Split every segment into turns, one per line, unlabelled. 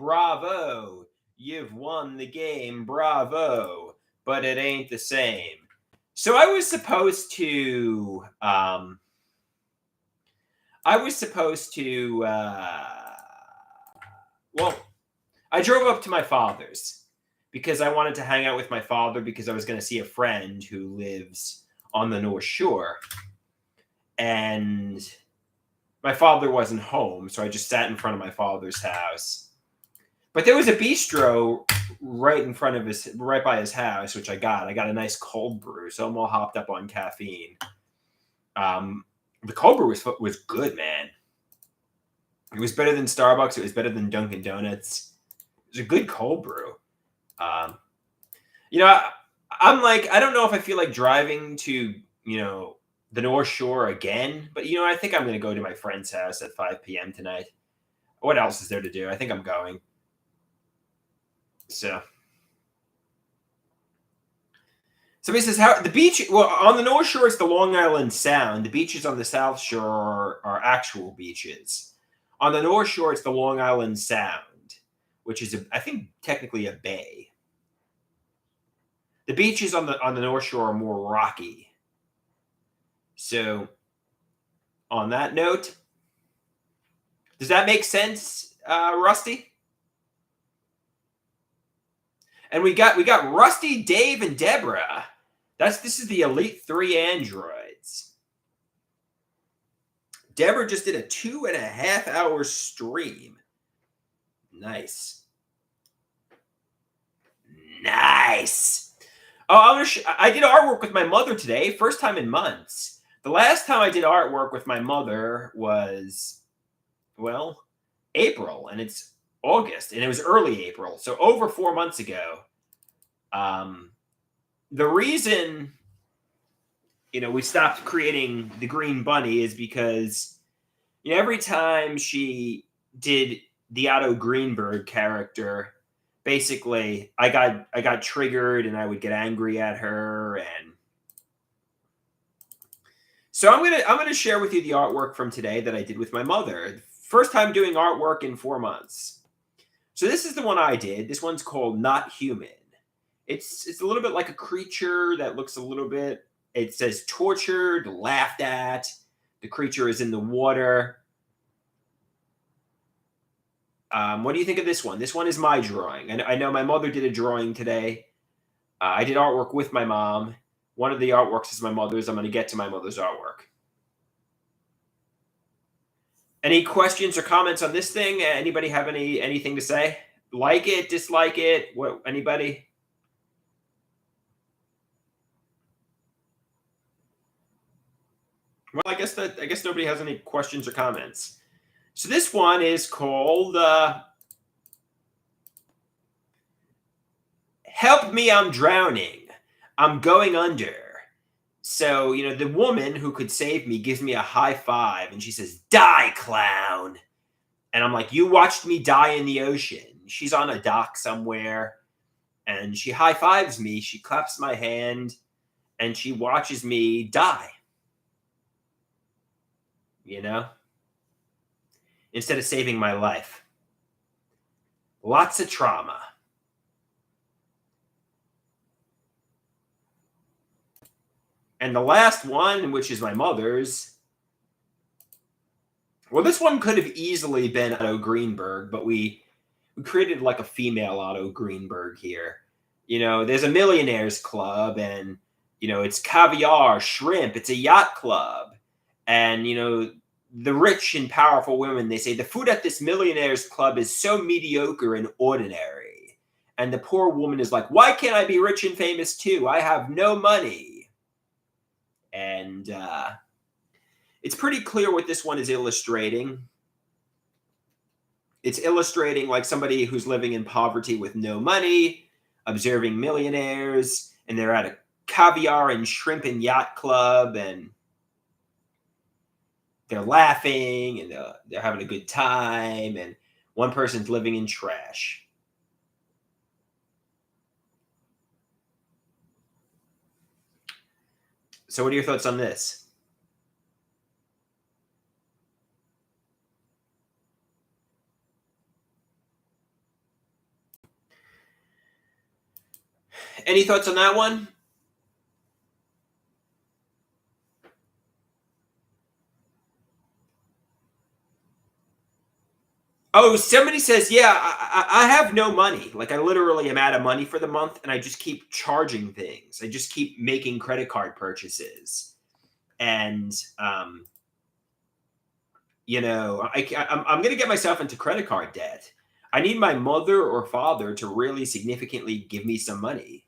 Bravo. You've won the game. Bravo. But it ain't the same. So I was supposed to well, I drove up to my father's because I wanted to hang out with my father because I was going to see a friend who lives on the North Shore. And my father wasn't home, so I just sat in front of my father's house. But there was a bistro right by his house, which I got. I got a nice cold brew, so I'm all hopped up on caffeine. The cold brew was good, man. It was better than Starbucks. It was better than Dunkin' Donuts. It was a good cold brew. I'm like, I don't know if I feel like driving to, the North Shore again, but, I think I'm going to go to my friend's house at 5 p.m. tonight. What else is there to do? I think I'm going. So. Somebody says, how the beach, well, on the North Shore, it's the Long Island Sound. The beaches on the South Shore are actual beaches. On the North Shore, it's the Long Island Sound, which is, I think, technically a bay. The beaches on the North Shore are more rocky. So, on that note, does that make sense, Rusty? And we got Rusty, Dave, and Deborah. This is the Elite 3 androids. Deborah just did a 2.5 hour stream. Nice. Oh, I did artwork with my mother today. First time in months. The last time I did artwork with my mother was, April, and it's August, and it was early April, so over 4 months ago. The reason, we stopped creating the Green Bunny is because, every time she did the Otto Greenberg character, basically I got triggered and I would get angry at her, and so I'm gonna share with you the artwork from today that I did with my mother. First time doing artwork in 4 months. So this is the one I did. This one's called Not Human. It's a little bit like a creature that looks a little bit. It says tortured, laughed at. The creature is in the water. What do you think of this one? This one is my drawing. I know my mother did a drawing today. I did artwork with my mom. One of the artworks is my mother's. I'm going to get to my mother's artwork. Any questions or comments on this thing? Anybody have anything to say? Like it, dislike it? What? Anybody? Well, I guess nobody has any questions or comments. So this one is called Help Me, I'm Drowning. I'm going under. So, the woman who could save me gives me a high five and she says, "Die, clown." And I'm like, "You watched me die in the ocean." She's on a dock somewhere and she high fives me. She claps my hand and she watches me die. Instead of saving my life. Lots of trauma. And the last one, which is my mother's, well, this one could have easily been Otto Greenberg, but we created like a female Otto Greenberg here. There's a millionaires club, and it's caviar, shrimp. It's a yacht club, and the rich and powerful women, they say the food at this millionaires club is so mediocre and ordinary. And the poor woman is like, "Why can't I be rich and famous too? I have no money." And it's pretty clear what this one is illustrating. It's illustrating like somebody who's living in poverty with no money, observing millionaires, and they're at a caviar and shrimp and yacht club, and they're laughing, and they're having a good time, and one person's living in trash. So what are your thoughts on this? Any thoughts on that one? Oh, somebody says, yeah, I have no money. Like, I literally am out of money for the month, and I just keep charging things. I just keep making credit card purchases. And, I'm going to get myself into credit card debt. I need my mother or father to really significantly give me some money,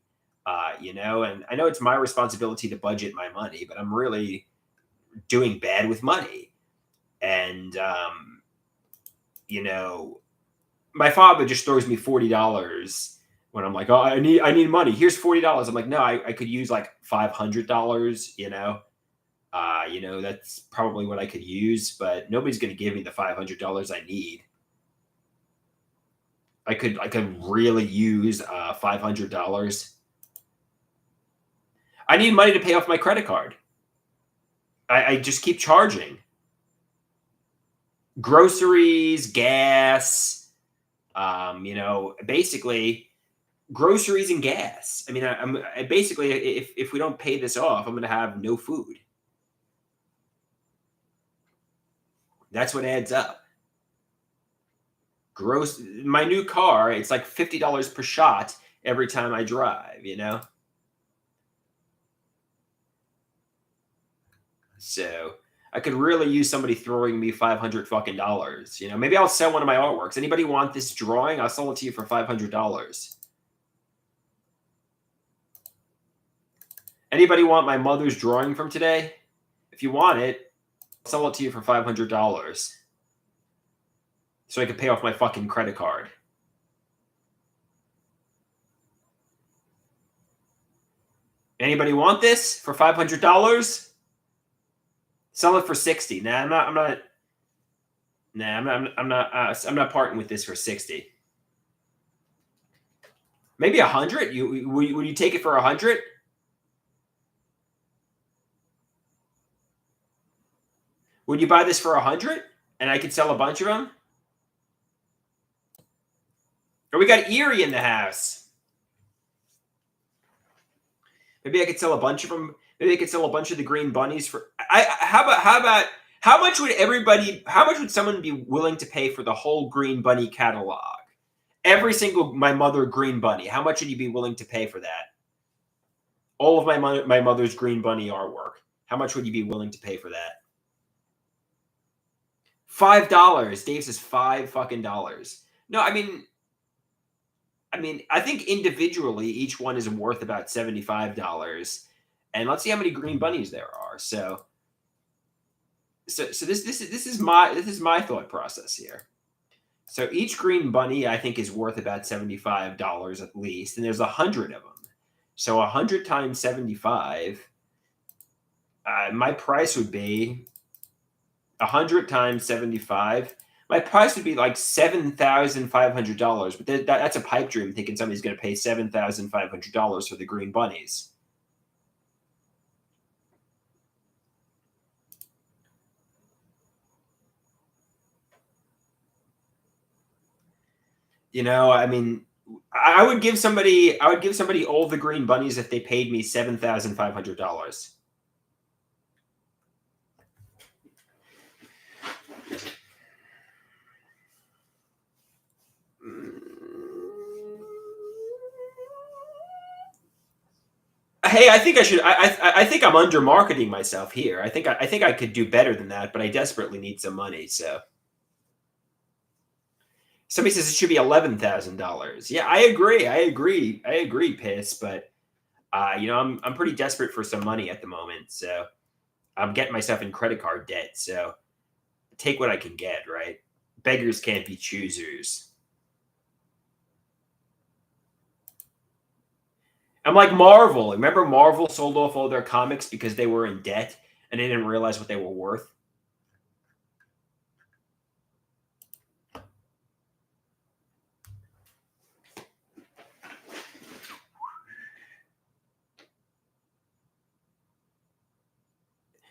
and I know it's my responsibility to budget my money, but I'm really doing bad with money. And, my father just throws me $40 when I'm like, oh, I need money. Here's $40. I'm like, no, I could use like $500. That's probably what I could use, but nobody's going to give me the $500 I need. I could really use $500. I need money to pay off my credit card. I just keep charging. Groceries, gas, basically groceries and gas. I mean, I basically, if we don't pay this off, I'm going to have no food. That's what adds up. My new car, it's like $50 per shot every time I drive. So I could really use somebody throwing me 500 fucking dollars. Maybe I'll sell one of my artworks. Anybody want this drawing? I'll sell it to you for $500. Anybody want my mother's drawing from today? If you want it, I'll sell it to you for $500. So I can pay off my fucking credit card. Anybody want this for $500? Sell it for 60. Nah, I'm not. Nah, I'm not parting with this for 60. Maybe 100. Would you take it for 100? Would you buy this for 100? And I could sell a bunch of them? Or we got Erie in the house. Maybe I could sell a bunch of them. Maybe I could sell a bunch of the green bunnies for. How much would someone be willing to pay for the whole Green Bunny catalog? Every single My Mother Green Bunny. How much would you be willing to pay for that? All of my mother's Green Bunny artwork. How much would you be willing to pay for that? $5. Dave says $5 fucking dollars. No, I mean, I think individually each one is worth about $75. And let's see how many green bunnies there are. So this is my thought process here. So each green bunny I think is worth about $75 at least, and there's 100 of them. So 100 times 75, my price would be 100 times 75. My price would be like $7,500, but that's a pipe dream thinking somebody's going to pay $7,500 for the green bunnies. I mean, I would give somebody all the green bunnies if they paid me $7,500. Hey, I think I should. I think I'm under marketing myself here. I think I could do better than that, but I desperately need some money. So somebody says it should be $11,000. Yeah, I agree, Piss. But I'm pretty desperate for some money at the moment. So I'm getting myself in credit card debt. So take what I can get. Right? Beggars can't be choosers. I'm like Marvel. Remember Marvel sold off all their comics because they were in debt and they didn't realize what they were worth?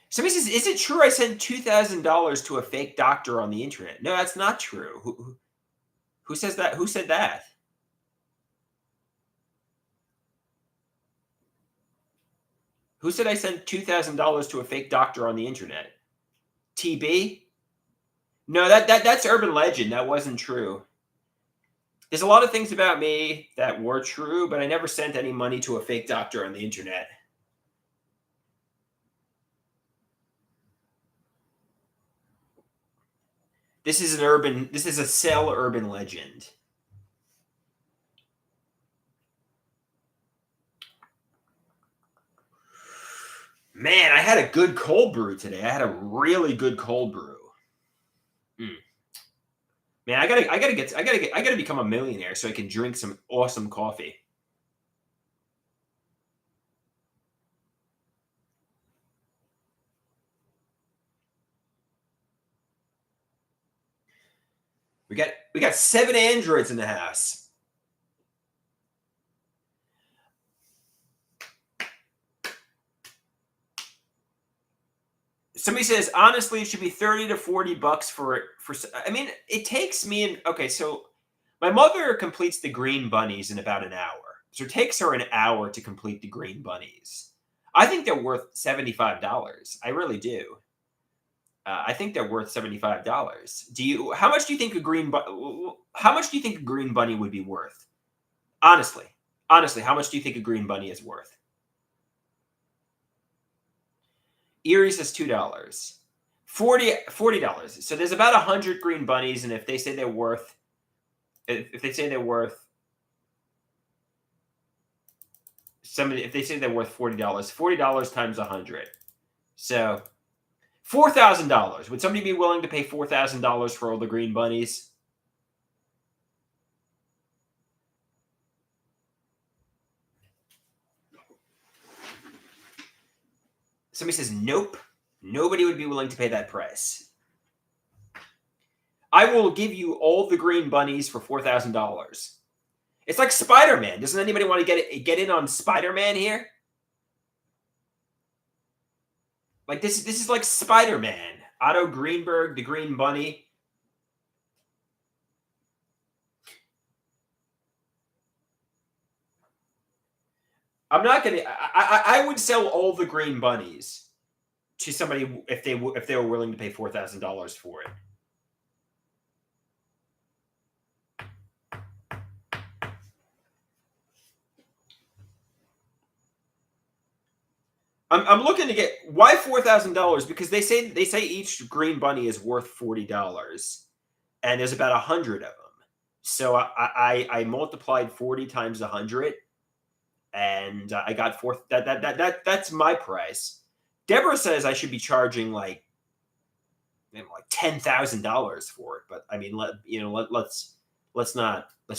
Somebody says, is it true I sent $2,000 to a fake doctor on the internet? No, that's not true. Who says that? Who said that? Who said I sent $2,000 to a fake doctor on the internet? TB? No, that's urban legend. That wasn't true. There's a lot of things about me that were true, but I never sent any money to a fake doctor on the internet. This is a cell urban legend. Man, I had a good cold brew today. I had a really good cold brew. Man, I gotta become a millionaire so I can drink some awesome coffee. We got 7 androids in the house. Somebody says honestly it should be 30 to 40 bucks for I mean, it takes me okay, so my mother completes the green bunnies in about an hour. So it takes her an hour to complete the green bunnies. I think they're worth $75. I really do. I think they're worth $75. How much do you think a how much do you think a green bunny would be worth? Honestly. Honestly, how much do you think a green bunny is worth? Erie says $2. $40. So there's about 100 green bunnies, and if they say they're worth if they say they're worth if they say they're worth $40, $40 times 100. So $4,000. Would somebody be willing to pay $4,000 for all the green bunnies? Somebody says nope. Nobody would be willing to pay that price. I will give you all the green bunnies for $4,000. It's like Spider-Man. Doesn't anybody want to get in on Spider-Man here? Like this is like Spider-Man. Otto Greenberg, the Green Bunny. I'm not gonna. I would sell all the green bunnies to somebody if they were willing to pay $4,000 for it. I'm looking to get why $4,000 because they say each green bunny is worth $40, and there's about 100 of them. So I multiplied 40 times 100, and I got that's my price. Deborah says I should be charging like $10,000 for it, but I mean let's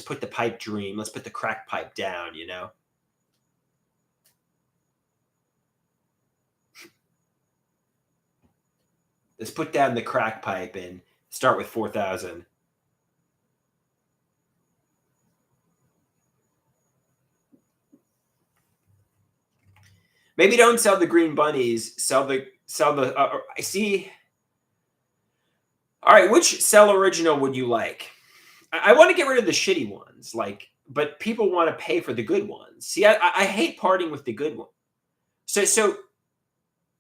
put the pipe dream, let's put the crack pipe down, you know. Let's put down the crack pipe and start with 4,000. Maybe don't sell the green bunnies. Sell the. I see. All right, which cell original would you like? I want to get rid of the shitty ones, but people want to pay for the good ones. See, I hate parting with the good one. So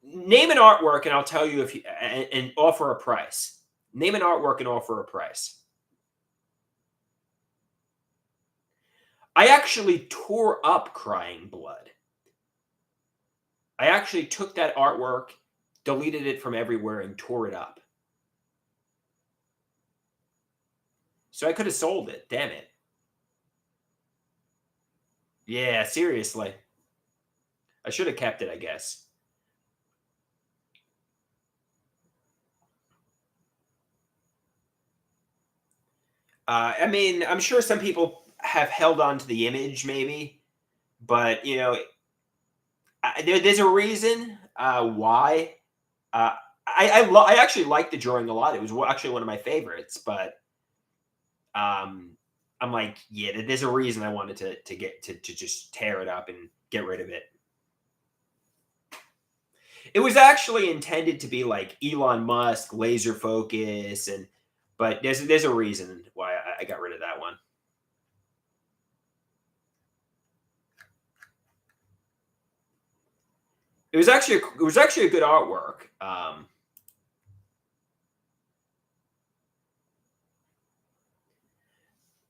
name an artwork, and I'll tell you if you and offer a price. Name an artwork and offer a price. I actually tore up Crying Blood. I actually took that artwork, deleted it from everywhere, and tore it up. So I could have sold it. Damn it. Yeah, seriously. I should have kept it, I guess. I mean, I'm sure some people have held on to the image, maybe, but there's a reason why. I actually like the drawing a lot. It was actually one of my favorites, but I'm like, yeah, there's a reason I wanted to just tear it up and get rid of it. It was actually intended to be like Elon Musk, laser focus, but there's a reason why I got rid of that one. it was actually a good artwork.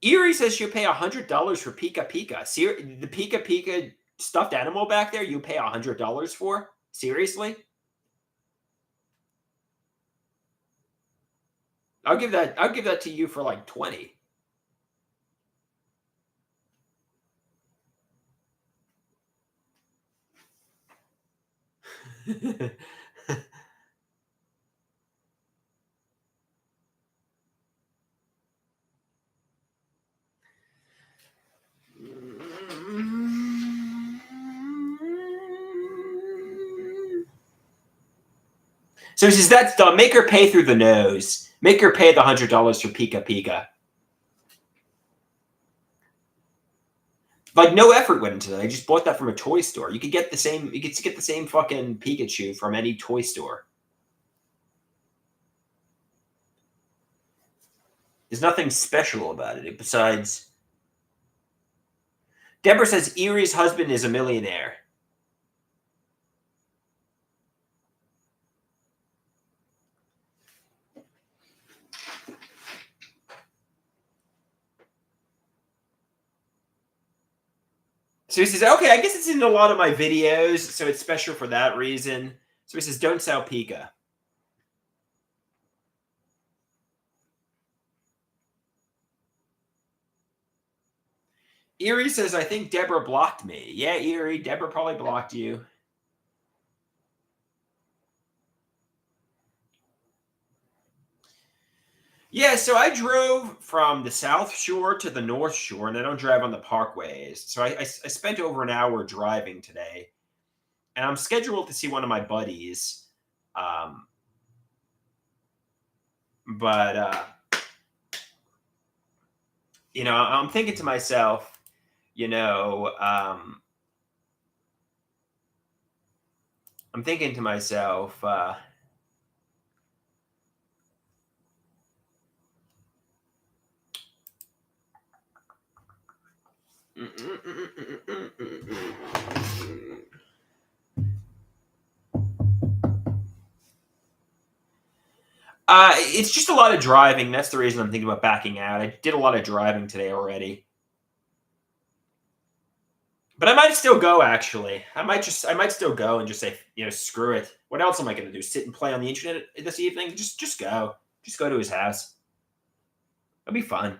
Erie says she'll pay $100 for Pika Pika. The Pika Pika stuffed animal back there, you pay $100 for? Seriously? I'll give that to you for like 20. So she says that's dumb. Make her pay through the nose. Make her pay the $100 for Pika Pika. Like no effort went into that. I just bought that from a toy store. You could get the same. You could get the same fucking Pikachu from any toy store. There's nothing special about it besides. Deborah says Erie's husband is a millionaire. So he says, okay, I guess it's in a lot of my videos, so it's special for that reason. So he says, don't sell Pika. Erie says, I think Deborah blocked me. Yeah, Erie, Deborah probably blocked you. Yeah, so I drove from the South Shore to the North Shore, and I don't drive on the parkways. So I spent over an hour driving today, and I'm scheduled to see one of my buddies. But I'm thinking to myself, I'm thinking to myself, it's just a lot of driving. That's the reason I'm thinking about backing out. I did a lot of driving today already. But I might still go, actually. I might still go and just say, screw it. What else am I going to do? Sit and play on the internet this evening? Just go. Just go to his house. It'll be fun.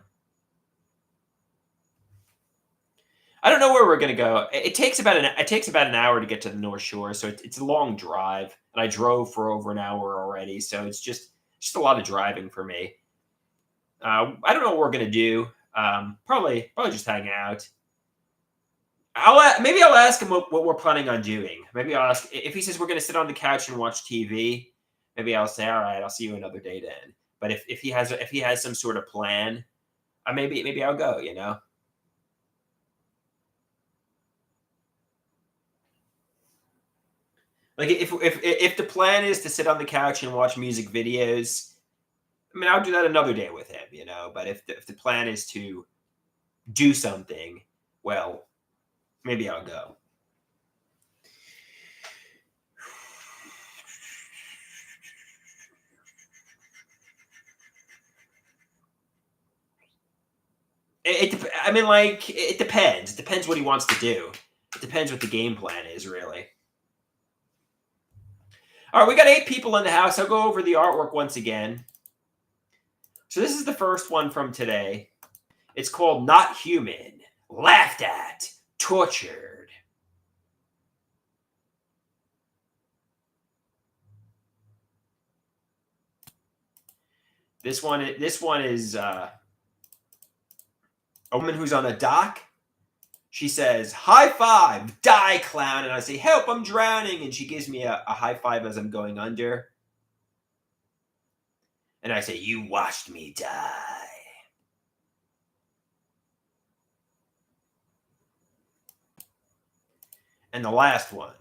I don't know where we're going to go. It takes about an hour to get to the North Shore, so it's a long drive. And I drove for over an hour already, so it's just a lot of driving for me. I don't know what we're going to do. Probably just hang out. Maybe I'll ask him what we're planning on doing. Maybe I'll ask if he says we're going to sit on the couch and watch TV. Maybe I'll say, all right, I'll see you another day then. But if he has some sort of plan, maybe I'll go. Like if the plan is to sit on the couch and watch music videos, I'll do that another day with him. But if the plan is to do something, well, maybe I'll go. It depends. It depends what he wants to do. It depends what the game plan is, really. All right, we got 8 people in the house. I'll go over the artwork once again. So this is the first one from today. It's called Not Human, Laughed At, Tortured. This one is a woman who's on a dock. She says, high five, die, clown. And I say, help, I'm drowning. And she gives me a high five as I'm going under. And I say, you watched me die. And the last one.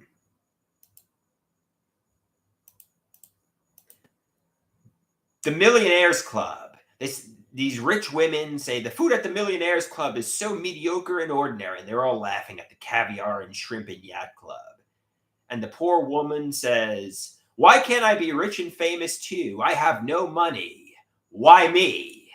The Millionaires Club. These rich women say the food at the Millionaires Club is so mediocre and ordinary, and they're all laughing at the caviar and shrimp and yacht club. And the poor woman says, "Why can't I be rich and famous too? I have no money. Why me?"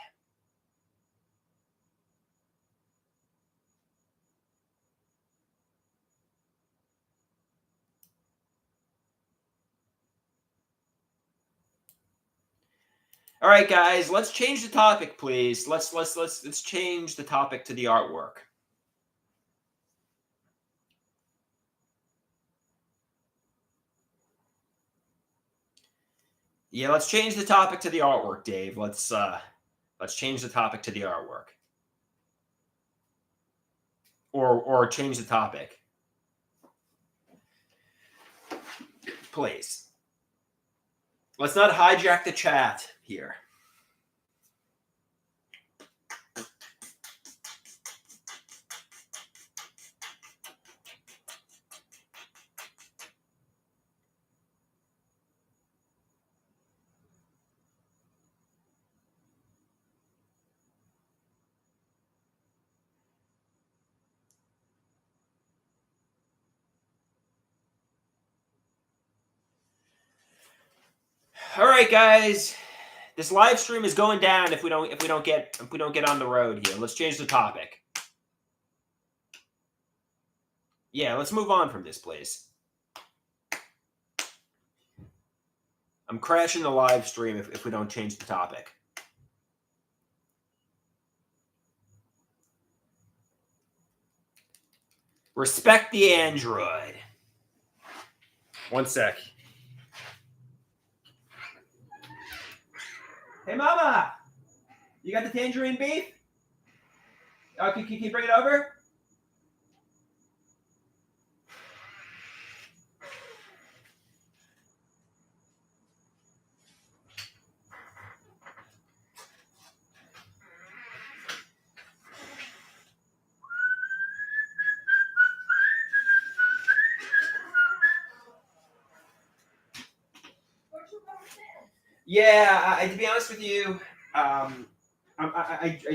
All right, guys, let's change the topic, please. Let's change the topic to the artwork. Yeah, let's change the topic to the artwork, Dave. Let's change the topic to the artwork. Or change the topic. Please. Let's not hijack the chat here. All right, guys. This live stream is going down if we don't get on the road here. Let's change the topic. Yeah, let's move on from this, please. I'm crashing the live stream if we don't change the topic. Respect the android. One sec. Hey, Mama! You got the tangerine beef? Can you bring it over? Yeah, to be honest with you, I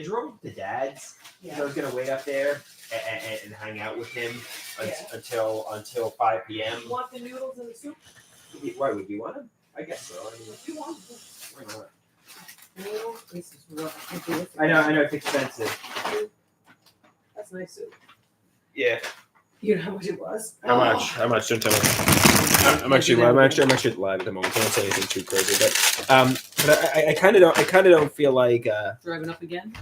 drove to Dad's because I was gonna wait up there and hang out with him until 5 p.m.
You want the noodles and the soup?
Why would you want them? I guess so. I mean,
You want them?
why not?
Noodles? This is rough.
I know it's expensive.
That's nice soup.
Yeah.
You know how much it was?
How much? How much? Don't tell me. I'm actually live at the moment. I don't say anything too crazy, but I kind of don't feel like
Driving up again?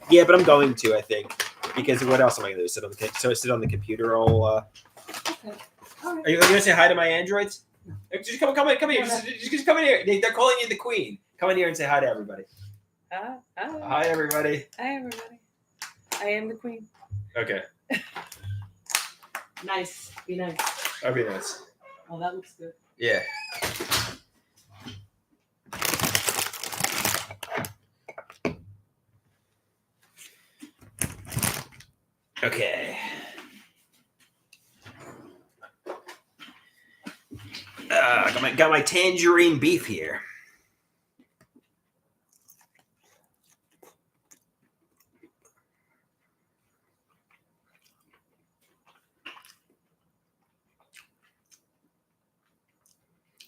yeah, but I'm going to, I think, because what else am I going to do? Sit on the computer all.
Okay. All right.
Are you going to say hi to my androids? Just come here. Just come in here. They're calling you the queen. Come in here and say hi to everybody.
Hi.
Hi, everybody.
Hi, everybody. I am the queen.
Okay,
Nice. Be nice.
that'd be nice.
Oh, that looks good.
Yeah. Okay. Got my tangerine beef here.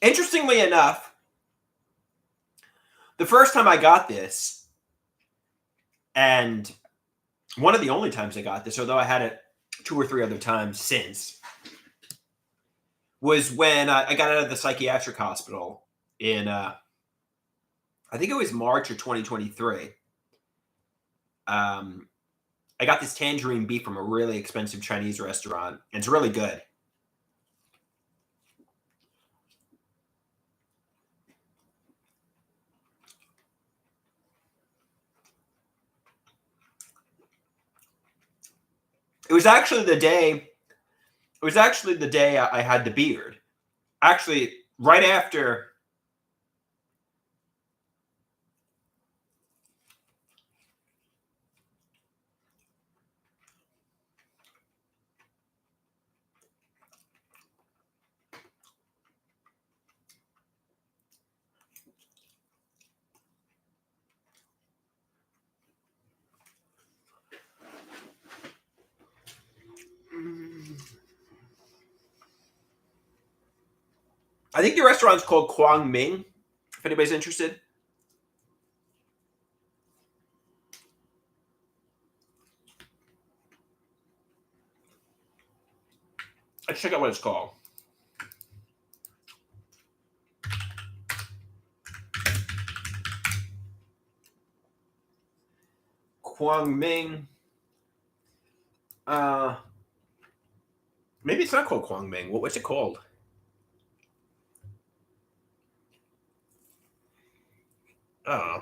Interestingly enough, the first time I got this, and one of the only times I got this, although I had it 2 or 3 other times since, was when I got out of the psychiatric hospital in, I think it was March of 2023. I got this tangerine beef from a really expensive Chinese restaurant, and it's really good. It was actually the day I had the beard. Actually, right after. I think the restaurant's called Kwang Ming, if anybody's interested. Let's check out what it's called. Kwang Ming. Maybe it's not called Kwang Ming. What's it called? Oh.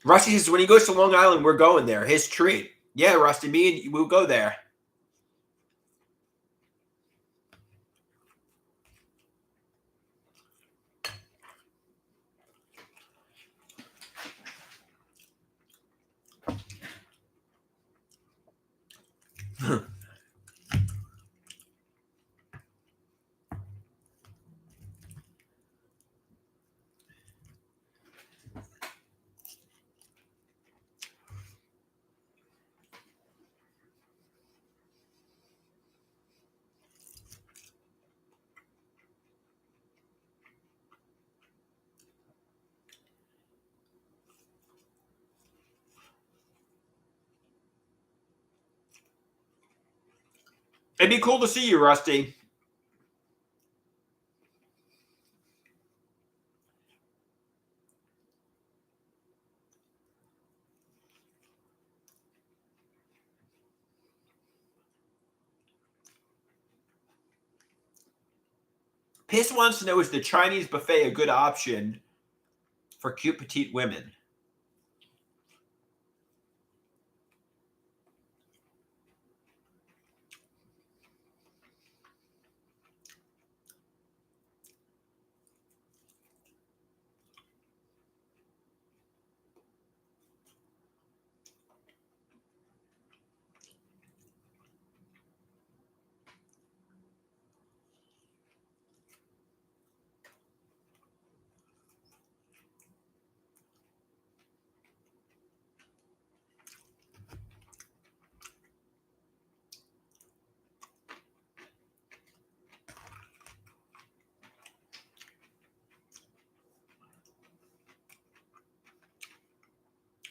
Rusty says when he goes to Long Island, we're going there. His treat. Yeah, Rusty, me and we'll go there. It'd be cool to see you, Rusty. Piss wants to know, is the Chinese buffet a good option for cute petite women?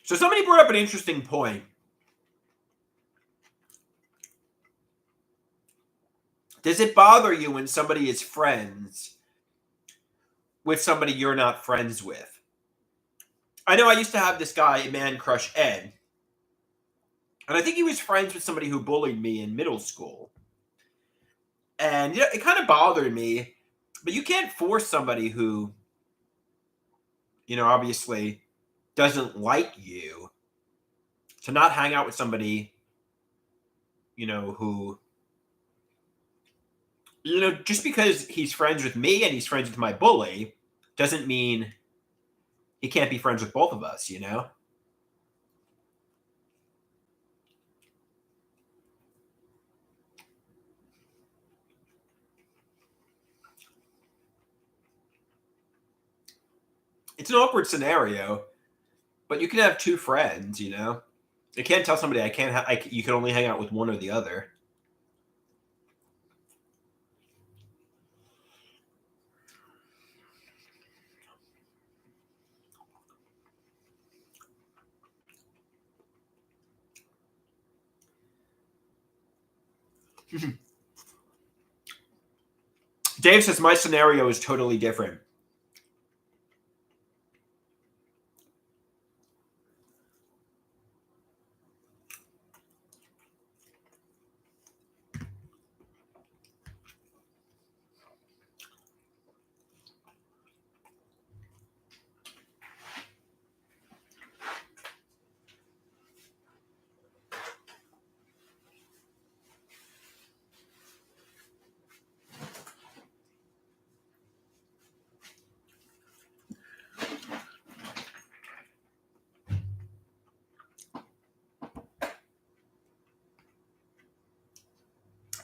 So somebody brought up an interesting point. Does it bother you when somebody is friends with somebody you're not friends with? I know I used to have this guy, Man Crush Ed, and I think he was friends with somebody who bullied me in middle school. And yeah, it kind of bothered me, but you can't force somebody who, obviously doesn't like you to not hang out with somebody, who, just because he's friends with me and he's friends with my bully doesn't mean he can't be friends with both of us, It's an awkward scenario, but you can have two friends, You can't tell somebody you can only hang out with one or the other. Dave says my scenario is totally different.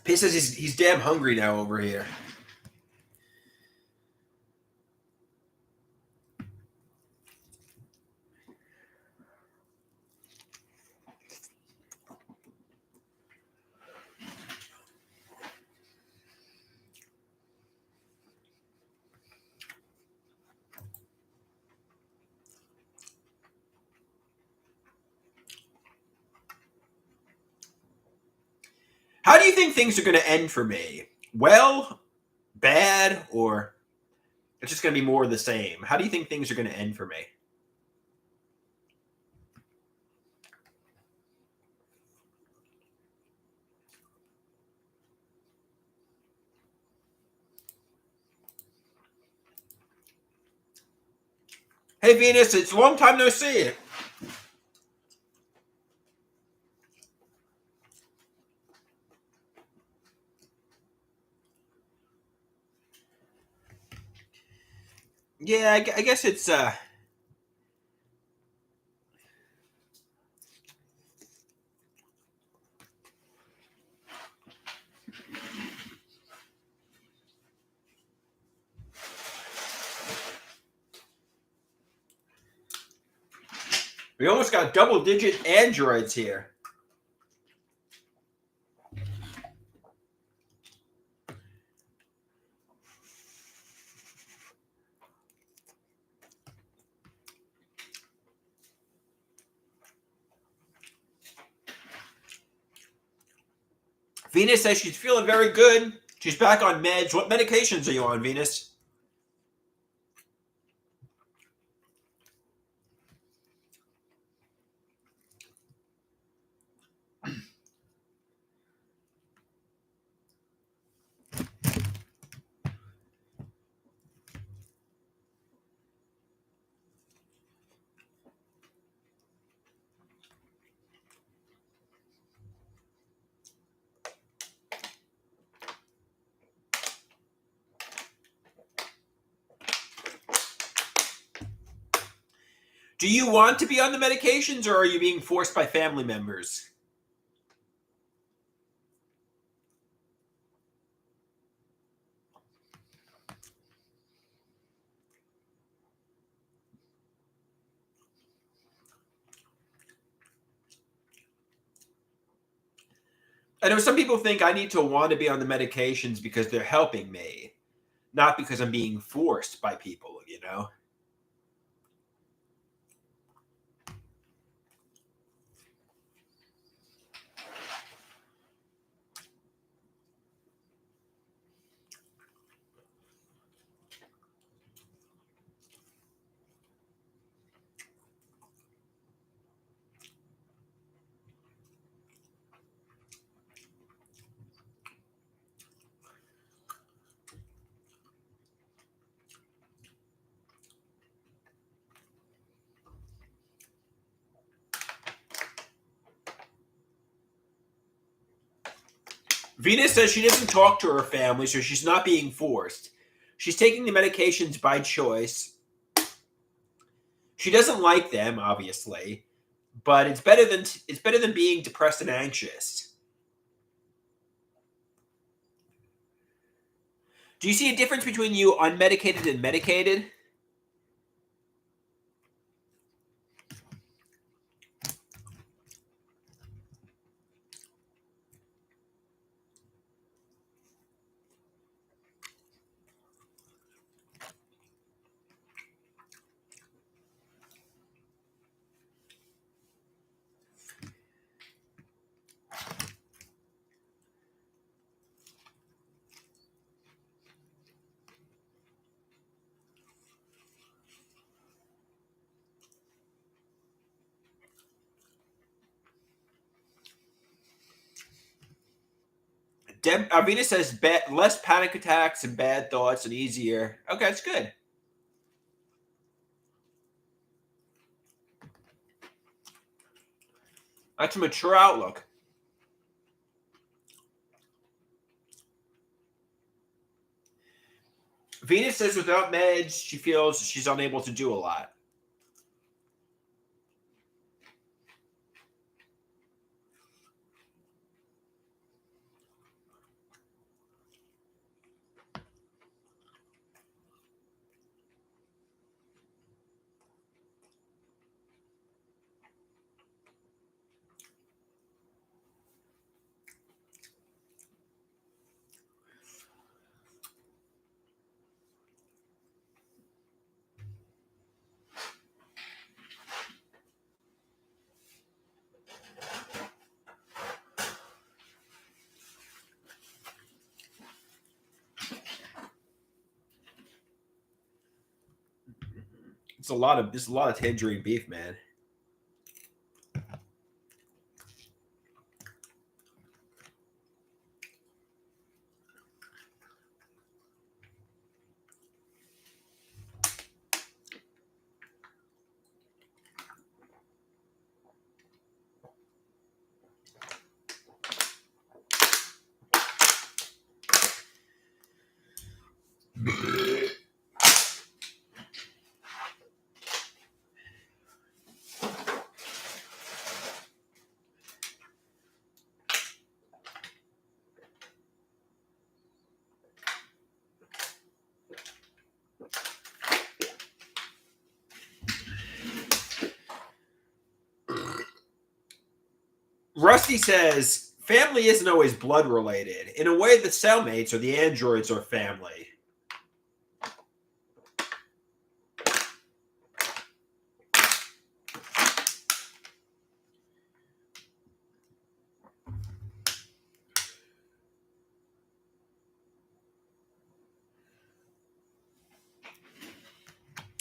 He says he's damn hungry now over here. How do you think things are going to end for me? Well, bad, or it's just going to be more of the same? How do you think things are going to end for me? Hey, Venus, it's a long time no see. Yeah, I guess it's we almost got double-digit androids here. Venus says she's feeling very good. She's back on meds. What medications are you on, Venus? Do you want to be on the medications, or are you being forced by family members? I know some people think I need to want to be on the medications because they're helping me, not because I'm being forced by people, you know? Venus says she doesn't talk to her family, so she's not being forced. She's taking the medications by choice. She doesn't like them, obviously, but it's better than being depressed and anxious. Do you see a difference between you unmedicated and medicated? Venus says less panic attacks and bad thoughts and easier. Okay, that's good. That's a mature outlook. Venus says without meds, she feels she's unable to do a lot. It's a lot of tangerine beef, man. Rusty says, family isn't always blood related. In a way, the cellmates or the androids are family.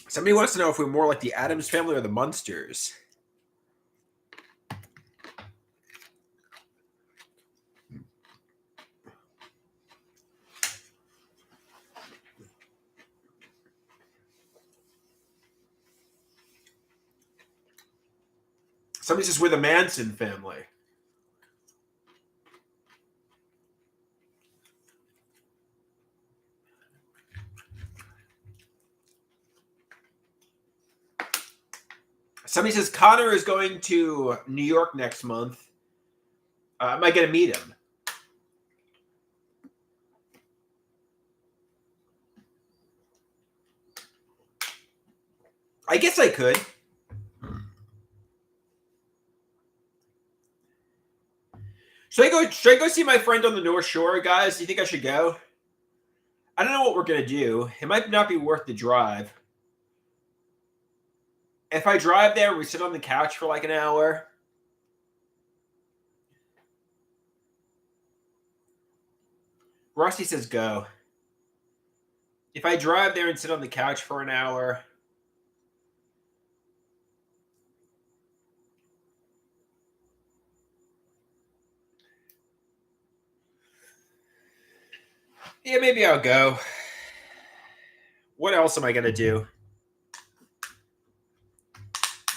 Somebody wants to know if we're more like the Addams family or the Munsters. Somebody says we're the Manson family. Somebody says Connor is going to New York next month. Am I going to meet him? I guess I could. Should I go see my friend on the North Shore, guys? Do you think I should go? I don't know what we're going to do. It might not be worth the drive. If I drive there, we sit on the couch for like an hour. Rusty says go. If I drive there and sit on the couch for an hour. Yeah, maybe I'll go. What else am I going to do?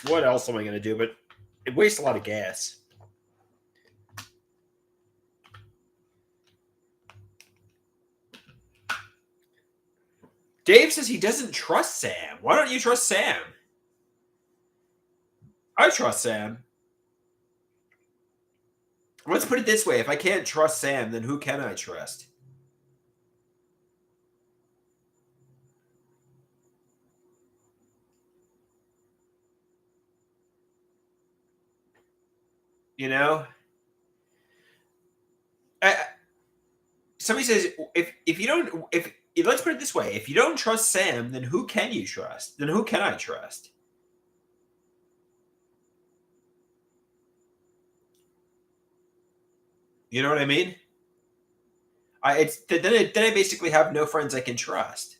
What else am I going to do? But it wastes a lot of gas. Dave says he doesn't trust Sam. Why don't you trust Sam? I trust Sam. Let's put it this way. If I can't trust Sam, then who can I trust? You know? Somebody says if you don't let's put it this way, if you don't trust Sam, then who can you trust? Then who can I trust? You know what I mean? Then I basically have no friends I can trust.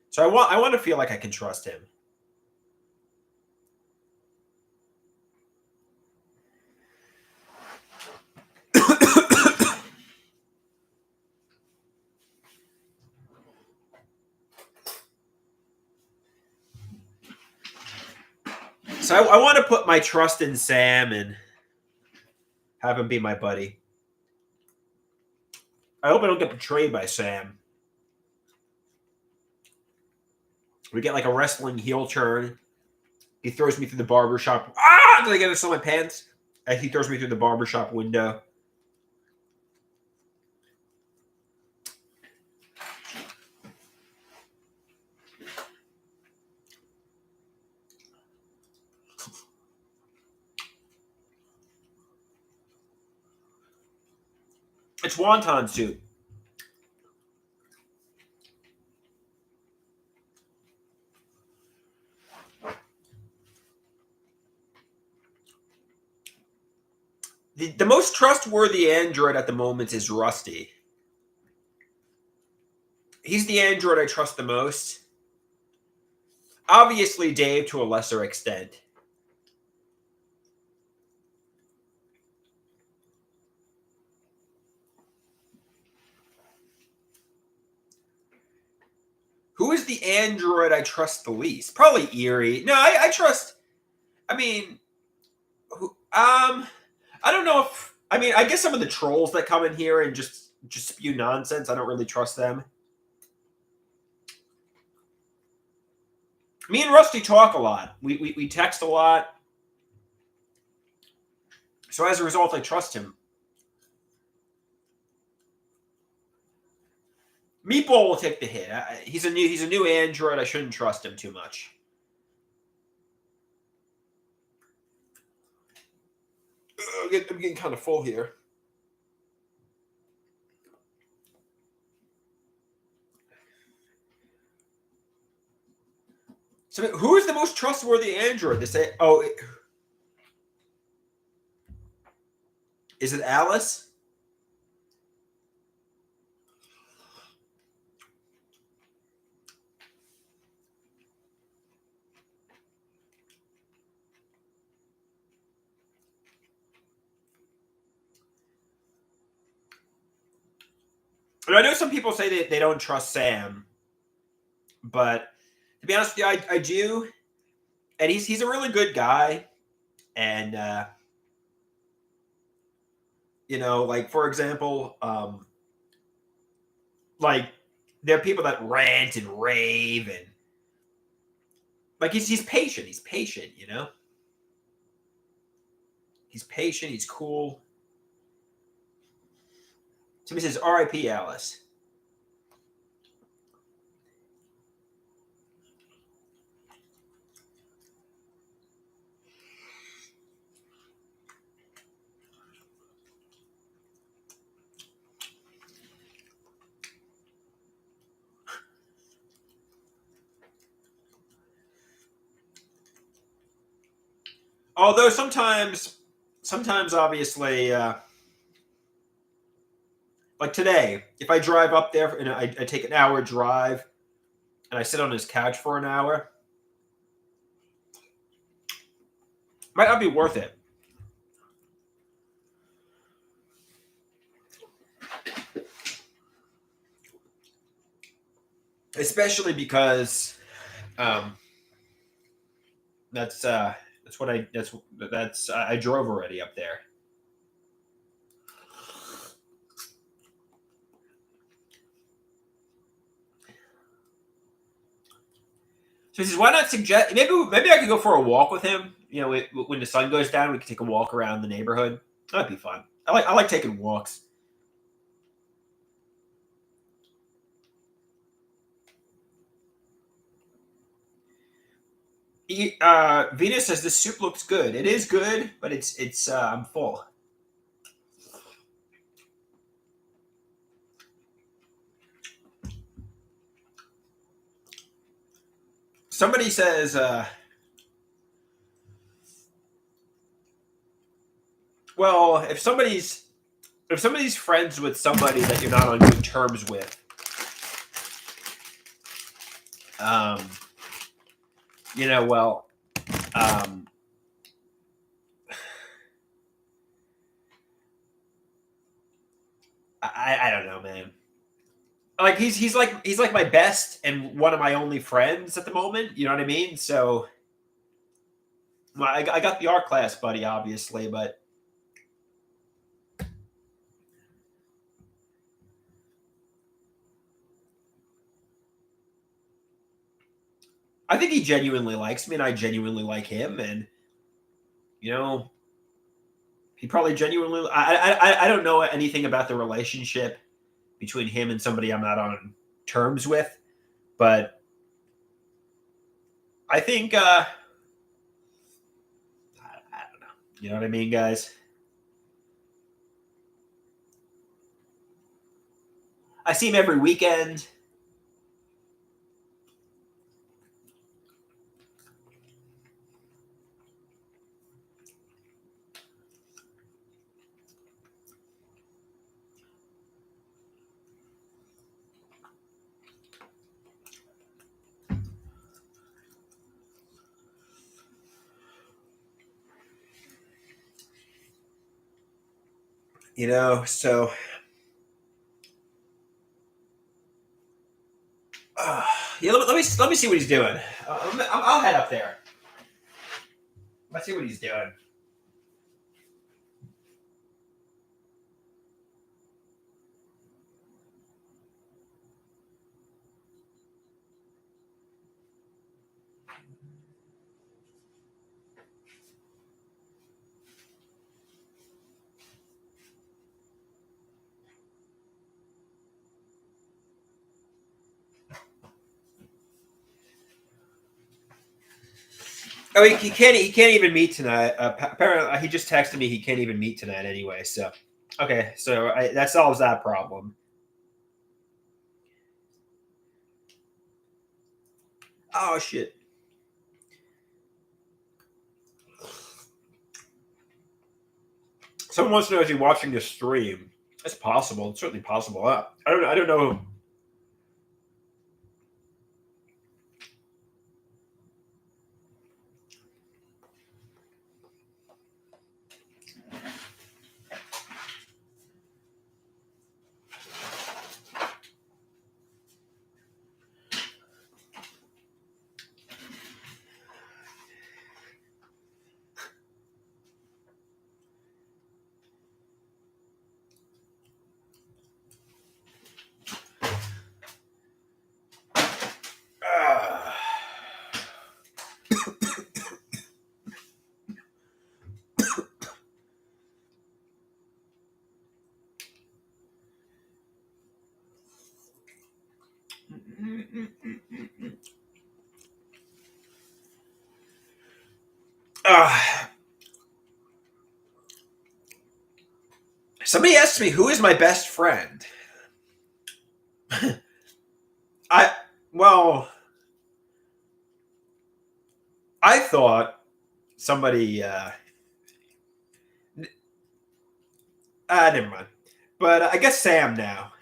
So I want to feel like I can trust him. So I want to put my trust in Sam and have him be my buddy. I hope I don't get betrayed by Sam. We get like a wrestling heel turn. He throws me through the barbershop. Ah! Did I get this on my pants? And he throws me through the barbershop window. It's wonton soup. The most trustworthy android at the moment is Rusty. He's the android I trust the most. Obviously, Dave to a lesser extent. Who is the android I trust the least? Probably Erie. No, I trust. I mean, I don't know if. I mean, I guess some of the trolls that come in here and just spew nonsense, I don't really trust them. Me and Rusty talk a lot. We text a lot. So as a result, I trust him. Meatball will take the hit. He's a new android. I shouldn't trust him too much. I'm getting kind of full here. So who is the most trustworthy android? They say, is it Alice? And I know some people say that they don't trust Sam, but to be honest with you, I do. And he's a really good guy. And like for example, like there are people that rant and rave and like he's patient. He's patient, He's patient. He's cool. Somebody says R.I.P. Alice. Although sometimes obviously, like today, if I drive up there and I take an hour drive and I sit on his couch for an hour, might not be worth it. Especially because that's what I drove already up there. So he says, "Why not suggest maybe I could go for a walk with him? When the sun goes down, we could take a walk around the neighborhood. That'd be fun. I like taking walks." Venus says this soup looks good. It is good, but it's I'm full. Somebody says, well, if somebody's friends with somebody that you're not on good terms with, well, I don't know, man. Like he's like my best and one of my only friends at the moment. You know what I mean? So, well, I got the art class buddy, obviously, but I think he genuinely likes me, and I genuinely like him, and he probably genuinely. I don't know anything about the relationship between him and somebody I'm not on terms with, but I think I don't know. You know what I mean, guys? I see him every weekend. So yeah, let me see what he's doing. I'll head up there. Let's see what he's doing. Oh, he can't even meet tonight. Apparently, he just texted me he can't even meet tonight anyway. So, okay, so that solves that problem. Oh shit! Someone wants to know if you're watching the stream. It's possible. It's certainly possible. I don't know. Somebody asked me who is my best friend. I thought somebody. Never mind. But I guess Sam now.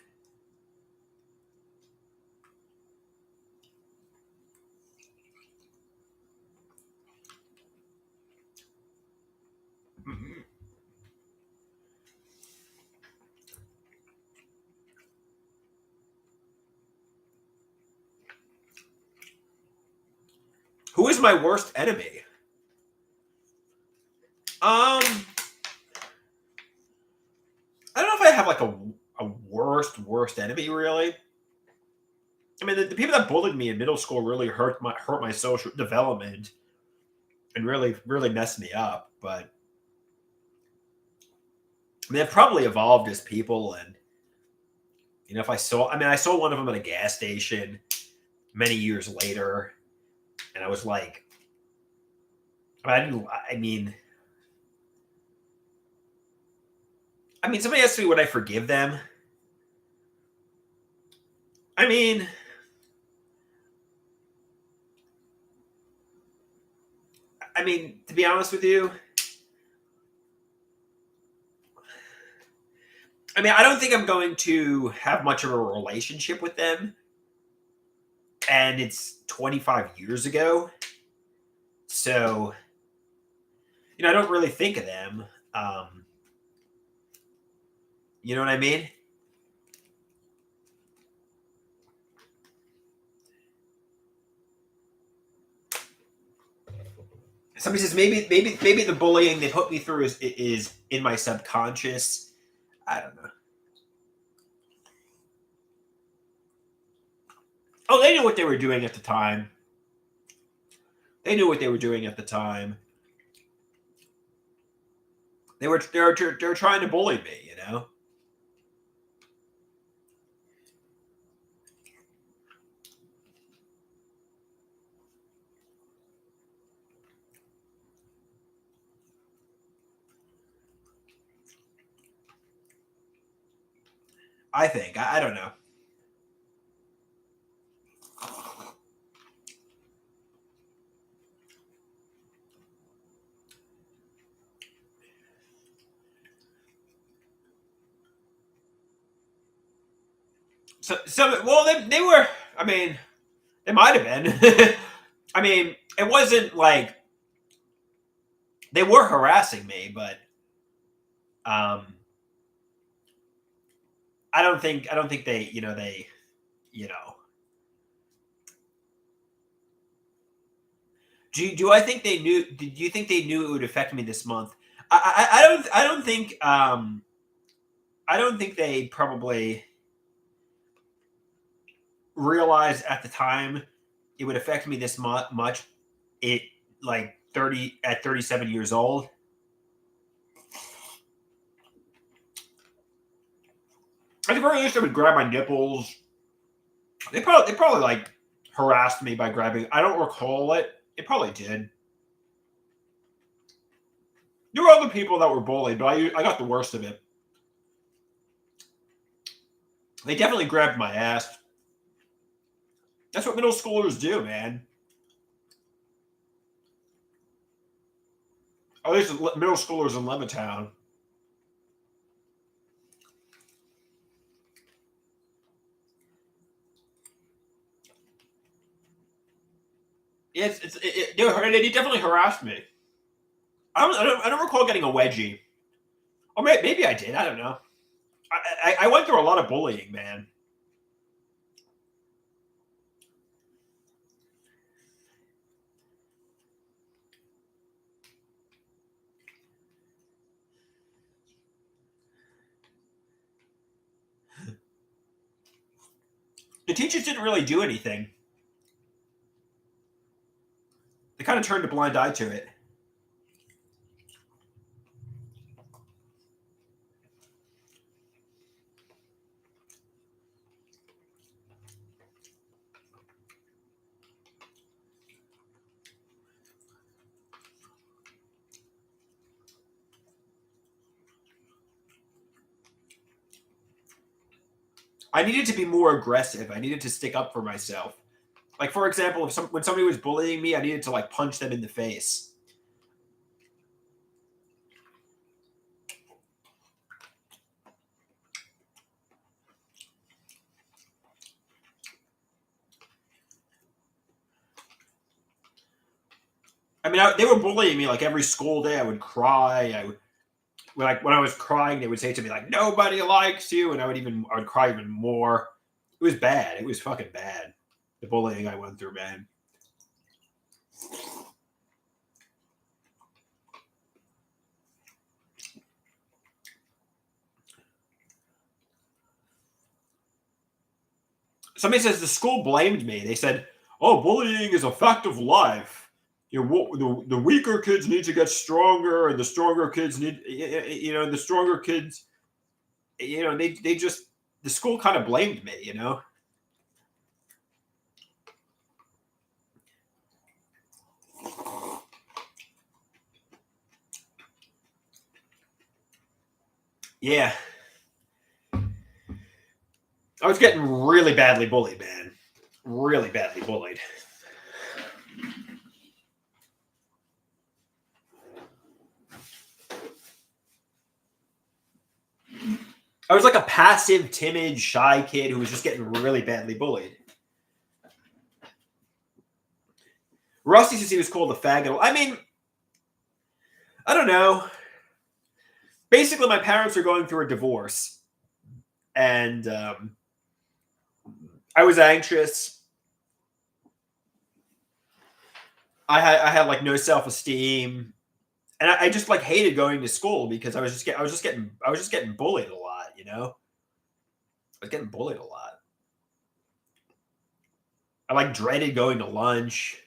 Who is my worst enemy? I don't know if I have like a worst enemy really. I mean, the people that bullied me in middle school really hurt my social development and really messed me up. But I mean, I've probably evolved as people, and if I saw one of them at a gas station many years later, and I was like, I mean, somebody asked me would I forgive them. I mean, to be honest with you, I don't think I'm going to have much of a relationship with them. And it's 25 years ago. So, I don't really think of them. You know what I mean? Somebody says maybe the bullying they put me through is in my subconscious. I don't know. Oh, they knew what they were doing at the time. They knew what they were doing at the time. They were trying to bully me, I think. I don't know. Well, they were. They might have been. It wasn't like they were harassing me, but I don't think they, you know. Do I think they knew? Do you think they knew it would affect me this month? I don't think I don't think they probably realized at the time it would affect me this much. It like 37 years old. At the very least, they would grab my nipples. They probably like harassed me by grabbing. I don't recall it. It probably did. There were other people that were bullied, but I got the worst of it. They definitely grabbed my ass. That's what middle schoolers do, man. At least middle schoolers in Levittown. They definitely harassed me. I don't recall getting a wedgie. Or maybe I did. I don't know. I went through a lot of bullying, man. The teachers didn't really do anything. They kind of turned a blind eye to it. I needed to be more aggressive. I needed to stick up for myself. Like, for example, when somebody was bullying me, I needed to like punch them in the face. I mean, they were bullying me like every school day. I would cry. When I was crying, they would say to me like, "Nobody likes you," and I would cry even more. It was bad. It was fucking bad. The bullying I went through, man. Somebody says the school blamed me. They said, "Oh, bullying is a fact of life. The weaker kids need to get stronger, and the stronger kids the stronger kids, they just the school kind of blamed me, Yeah. I was getting really badly bullied, man. Really badly bullied. I was like a passive, timid, shy kid who was just getting really badly bullied. Rusty says he was called a faggot. I mean, I don't know. Basically, my parents are going through a divorce. And I was anxious. I had like no self-esteem. And I just like hated going to school because I was just getting bullied a lot, I was getting bullied a lot. I like dreaded going to lunch.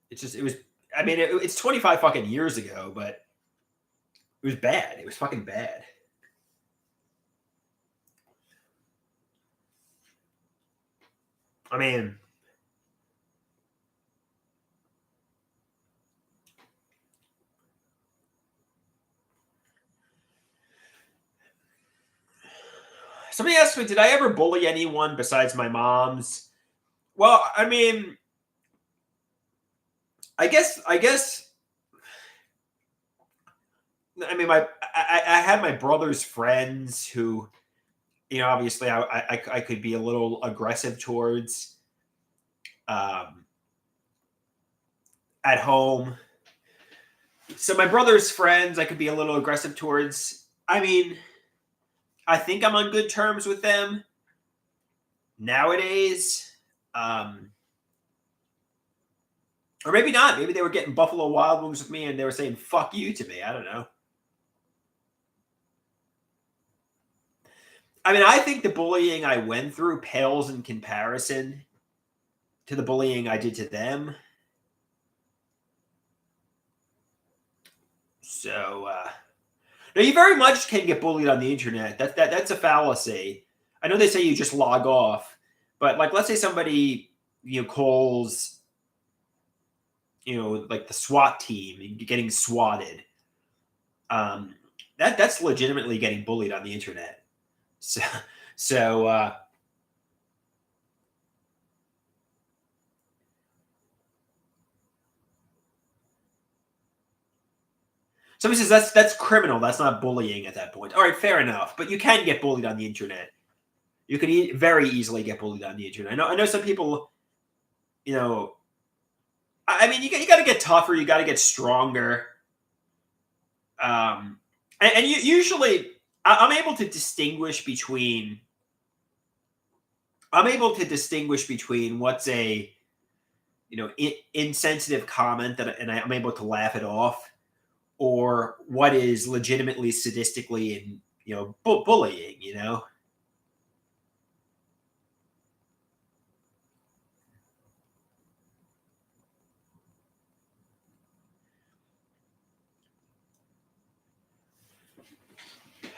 It's 25 fucking years ago, but it was bad. It was fucking bad. I mean, somebody asked me, did I ever bully anyone besides my mom's? Well, I mean, I guess. I mean, I had my brother's friends who, obviously I could be a little aggressive towards. At home. So my brother's friends, I could be a little aggressive towards. I mean, I think I'm on good terms with them nowadays. Or maybe not. Maybe they were getting Buffalo Wild Wings with me and they were saying "fuck you" to me. I don't know. I mean, I think the bullying I went through pales in comparison to the bullying I did to them. So, now you very much can get bullied on the internet. That's a fallacy. I know they say you just log off, but like, let's say somebody calls like the SWAT team and you're getting swatted. That's legitimately getting bullied on the internet. So, so somebody says that's criminal. That's not bullying at that point. All right, fair enough. But you can get bullied on the internet. You can very easily get bullied on the internet. I know some people. I mean, you got to get tougher. You got to get stronger. And usually, I'm able to distinguish between. I'm able to distinguish between what's a, insensitive comment and I'm able to laugh it off, or what is legitimately sadistically and bullying.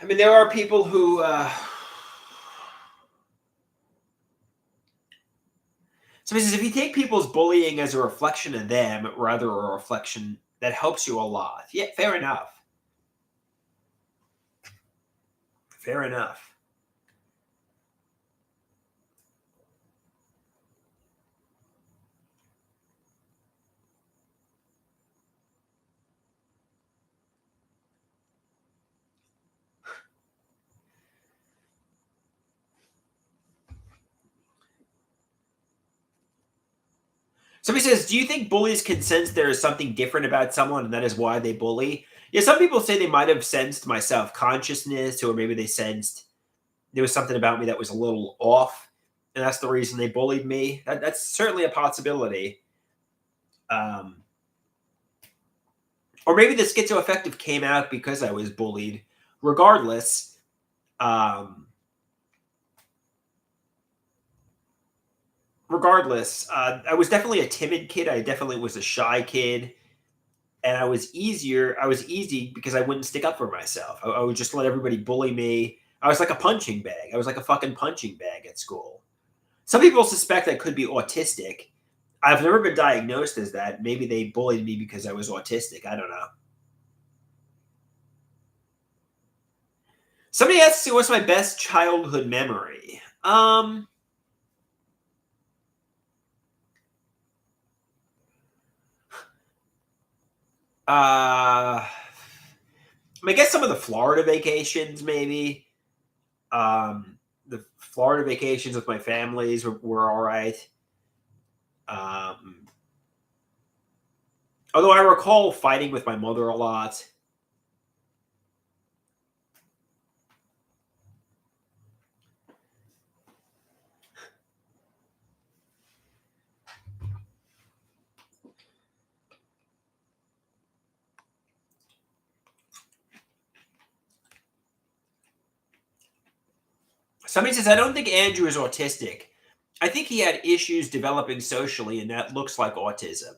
I mean, there are people who. So he says, if you take people's bullying as a reflection of them, rather a reflection that helps you a lot. Yeah, fair enough. Fair enough. Somebody says, do you think bullies can sense there is something different about someone and that is why they bully? Yeah, some people say they might have sensed my self-consciousness, or maybe they sensed there was something about me that was a little off, and that's the reason they bullied me. That's certainly a possibility. Or maybe the schizoaffective came out because I was bullied. Regardless, I was definitely a timid kid. I definitely was a shy kid, and I was easy because I wouldn't stick up for myself. I would just let everybody bully me. I was like a punching bag. I was like a fucking punching bag at school. Some people suspect I could be autistic. I've never been diagnosed as that. Maybe they bullied me because I was autistic. I don't know. Somebody asks me what's my best childhood memory. I guess some of the Florida vacations, maybe. The Florida vacations with my families were all right. Although I recall fighting with my mother a lot. Somebody says, I don't think Andrew is autistic. I think he had issues developing socially, and that looks like autism.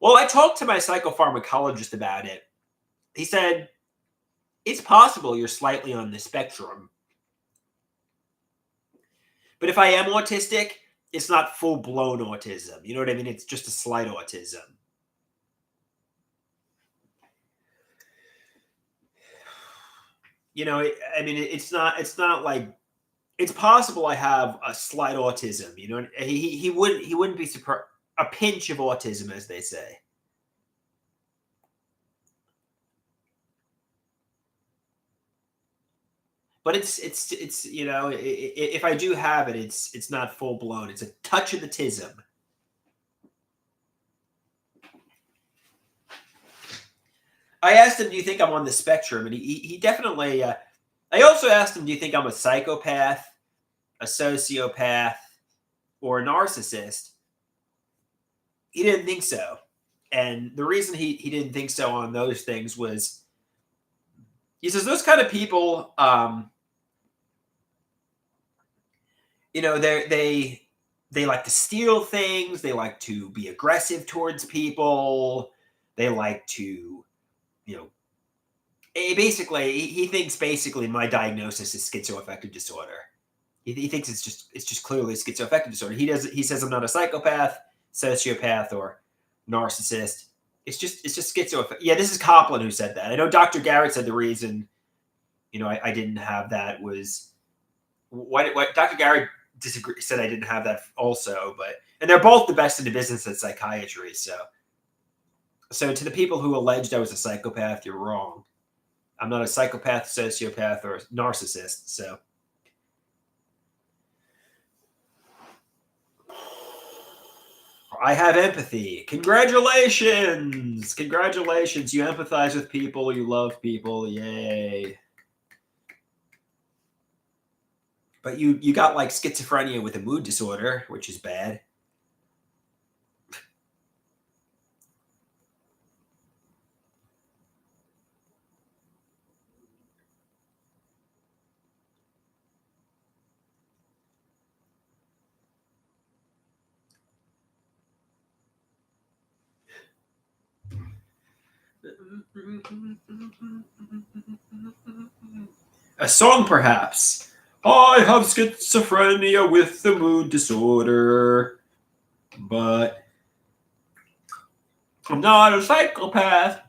Well, I talked to my psychopharmacologist about it. He said, it's possible you're slightly on the spectrum. But if I am autistic, it's not full-blown autism. You know what I mean? It's just a slight autism. It's not like, it's possible I have a slight autism. He wouldn't be surprised. A pinch of autism, as they say. But it's if I do have it, it's not full blown. It's a touch of the tism. I asked him, "Do you think I'm on the spectrum?" And he definitely. I also asked him, do you think I'm a psychopath, a sociopath, or a narcissist? He didn't think so. And the reason he didn't think so on those things was, he says those kind of people, they like to steal things. They like to be aggressive towards people. They like to, he thinks my diagnosis is schizoaffective disorder. He thinks it's just clearly schizoaffective disorder. He says I'm not a psychopath, sociopath, or narcissist. It's just schizoaffective. Yeah, this is Copland who said that. I know Dr. Garrett said the reason, I didn't have that was what Dr. Garrett said I didn't have that also, and they're both the best in the business at psychiatry. So to the people who alleged I was a psychopath, you're wrong. I'm not a psychopath, sociopath, or narcissist. So I have empathy. Congratulations. You empathize with people. You love people. Yay. But you got like schizophrenia with a mood disorder, which is bad. A song, perhaps. I have schizophrenia with the mood disorder, but I'm not a psychopath.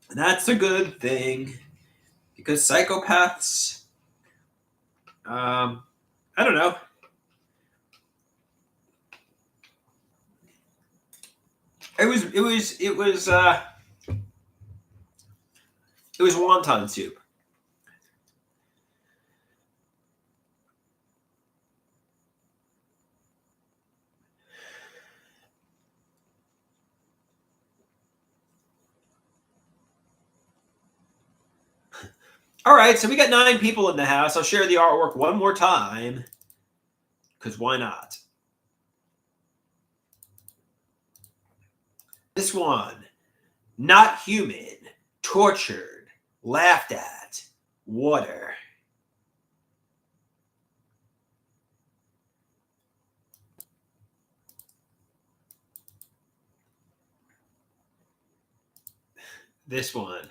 And that's a good thing, because psychopaths, I don't know. It was wonton soup. All right, so we got 9 people in the house. I'll share the artwork one more time, because why not? This one, not human, tortured, laughed at, water. This one.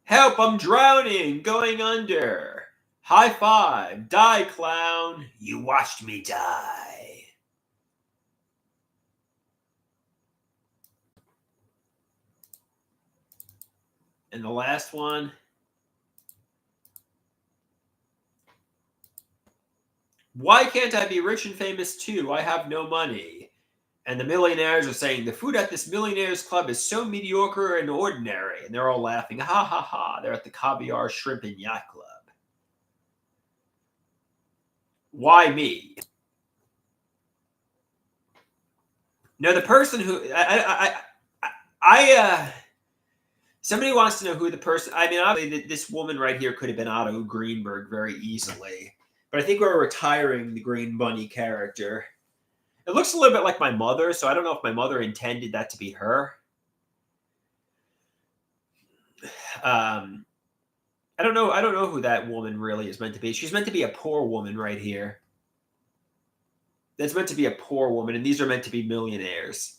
Help, I'm drowning, going under. High five, die, clown. You watched me die. And the last one. Why can't I be rich and famous too? I have no money. And the millionaires are saying, the food at this millionaires club is so mediocre and ordinary. And they're all laughing. Ha, ha, ha. They're at the Caviar Shrimp and Yacht Club. Why me? No, the person who... somebody wants to know who the person... I mean, obviously, this woman right here could have been Otto Greenberg very easily. But I think we're retiring the Green Bunny character. It looks a little bit like my mother, so I don't know if my mother intended that to be her. I don't know. I don't know who that woman really is meant to be. She's meant to be a poor woman right here. That's meant to be a poor woman, and these are meant to be millionaires.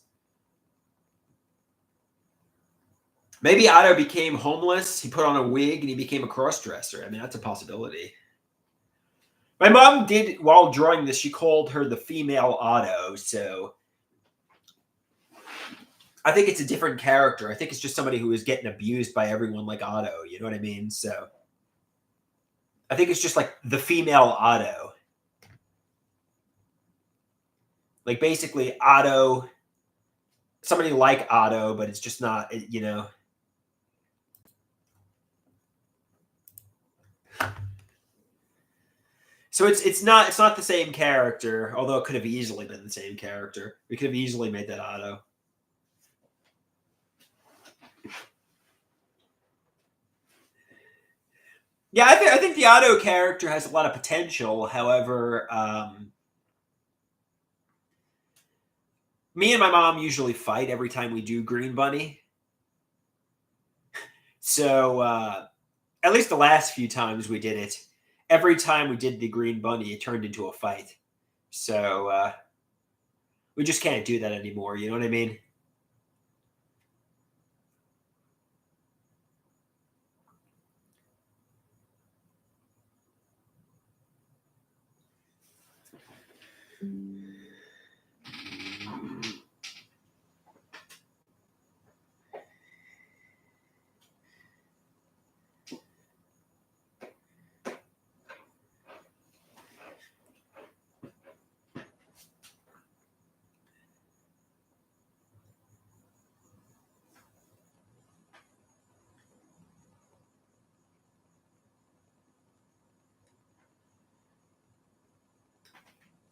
Maybe Otto became homeless. He put on a wig and he became a cross-dresser. I mean, that's a possibility. My mom did, while drawing this, she called her the female Otto, so I think it's a different character. I think it's just somebody who is getting abused by everyone like Otto, you know what I mean? So I think it's just like the female Otto. Like basically Otto, somebody like Otto, but it's just not, you know. So it's not the same character, although it could have easily been the same character. We could have easily made that Otto. Yeah, I think the Otto character has a lot of potential. However, me and my mom usually fight every time we do Green Bunny. So at least the last few times we did it, every time we did the Green Bunny, it turned into a fight. So we just can't do that anymore. You know what I mean?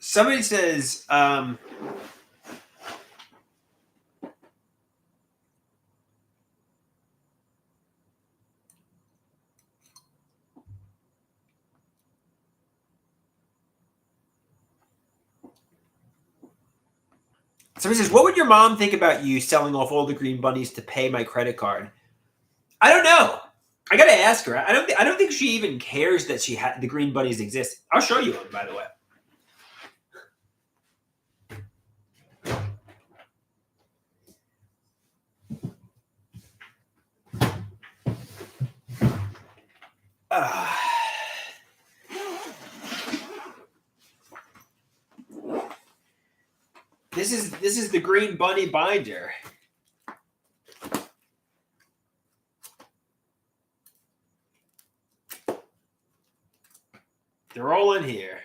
Somebody says, what would your mom think about you selling off all the Green Bunnies to pay my credit card? I don't know. I gotta ask her. I don't think she even cares that the Green Bunnies exist. I'll show you one, by the way. Uh, this is the Green Bunny binder. They're all in here.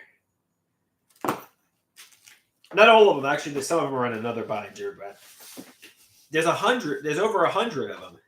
Not all of them, actually. Some of them are in another binder, but there's 100. There's over 100 of them.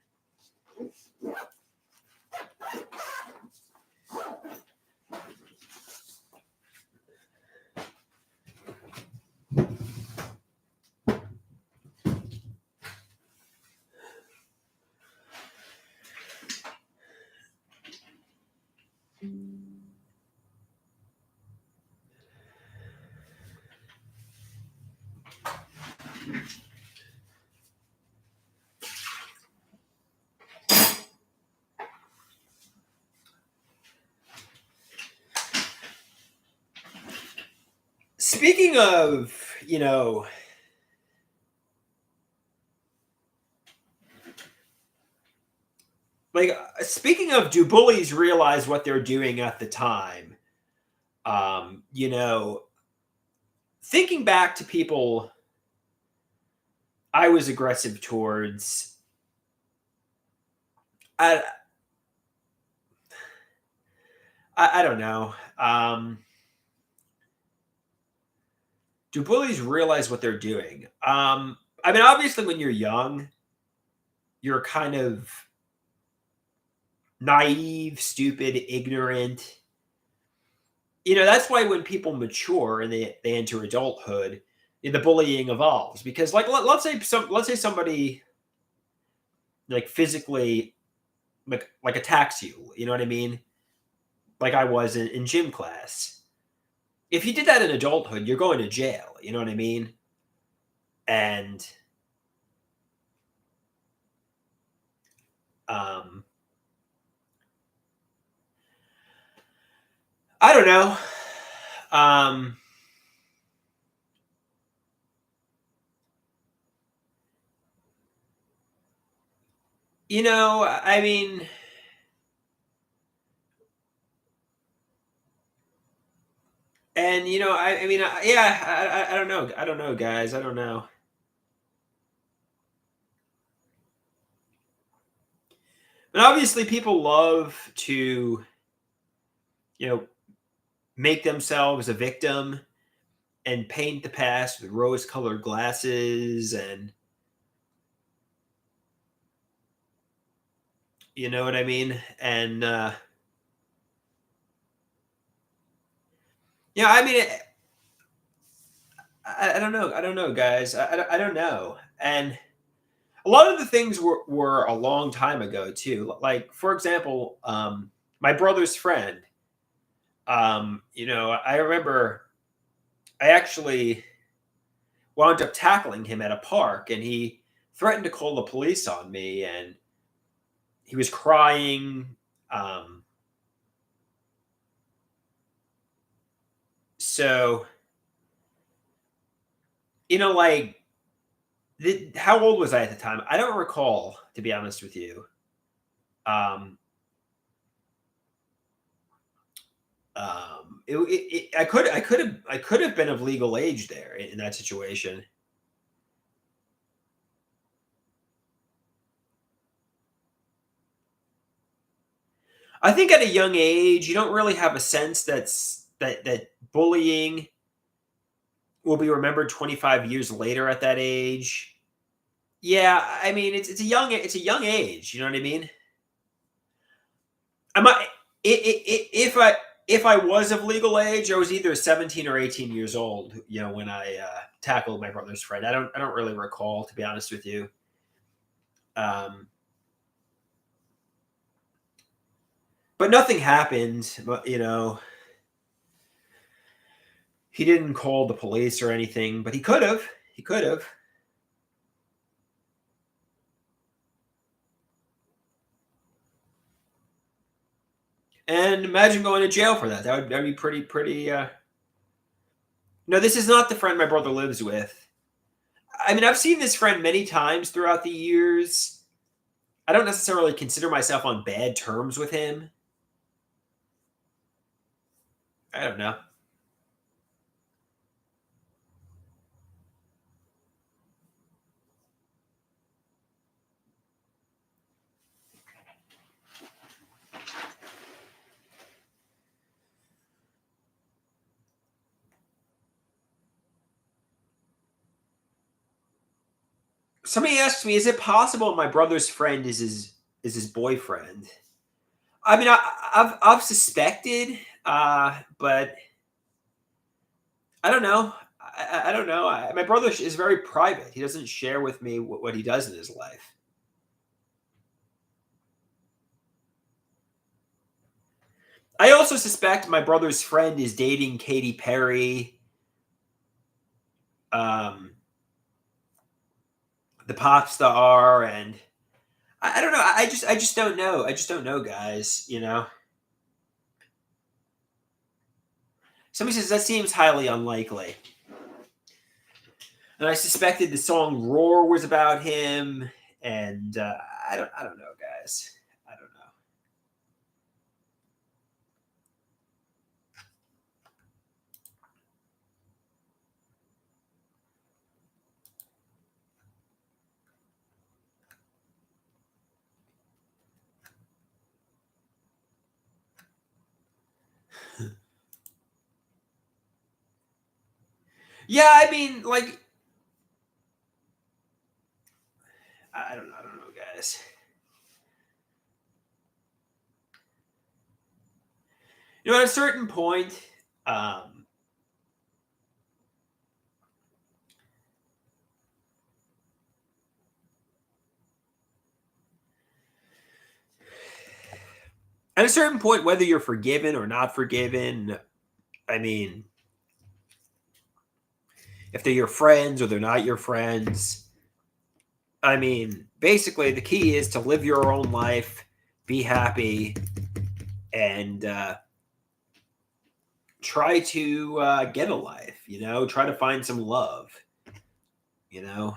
Speaking of, speaking of, do bullies realize what they're doing at the time? Thinking back to people I was aggressive towards, I don't know. Do bullies realize what they're doing? Obviously, when you're young, you're kind of naive, stupid, ignorant. That's why when people mature and they enter adulthood, the bullying evolves. Because, like, let's say somebody like physically like attacks you. You know what I mean? Like I was in gym class. If you did that in adulthood, you're going to jail. You know what I mean? And I don't know. I mean, and yeah, I don't know. I don't know, guys. I don't know. But obviously, people love to, make themselves a victim and paint the past with rose-colored glasses, and you know what I mean. And I mean, I don't know. I don't know, guys. I don't know. And a lot of the things were a long time ago too. Like, for example, my brother's friend. I remember I actually wound up tackling him at a park, and he threatened to call the police on me, and he was crying. So, like, how old was I at the time? I don't recall, to be honest with you. Um, I could have been of legal age there in that situation. I think at a young age, you don't really have a sense that bullying will be remembered 25 years later at that age. Yeah, I mean it's a young age. You know what I mean? I might if I was of legal age, I was either 17 or 18 years old. When I tackled my brother's friend. I don't really recall, to be honest with you. Um, but nothing happened. But he didn't call the police or anything. But he could have. He could have. And imagine going to jail for that. That'd be pretty. No, this is not the friend my brother lives with. I mean, I've seen this friend many times throughout the years. I don't necessarily consider myself on bad terms with him. I don't know. Somebody asked me, "Is it possible my brother's friend is his boyfriend?" I mean, I've suspected, but I don't know. I don't know. My brother is very private. He doesn't share with me what he does in his life. I also suspect my brother's friend is dating Katy Perry, um, the pop star, and I don't know. I just don't know. I just don't know, guys. Somebody says that seems highly unlikely, and I suspected the song "Roar" was about him, and I don't know, guys. I don't know. Yeah, I mean, like, I don't know, guys. At a certain point, um, at a certain point, whether you're forgiven or not forgiven, I mean, if they're your friends or they're not your friends, I mean, basically, the key is to live your own life, be happy, and try to get a life. Try to find some love. You know,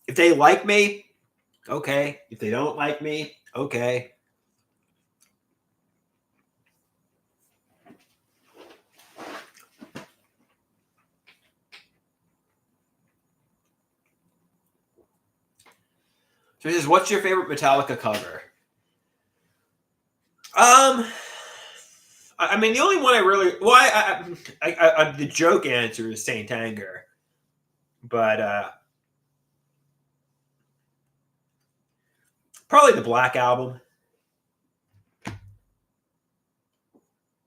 if they like me, okay. If they don't like me, okay. So, this is what's your favorite Metallica cover? I mean, the only one I really well, the joke answer is Saint Anger, but probably the Black Album.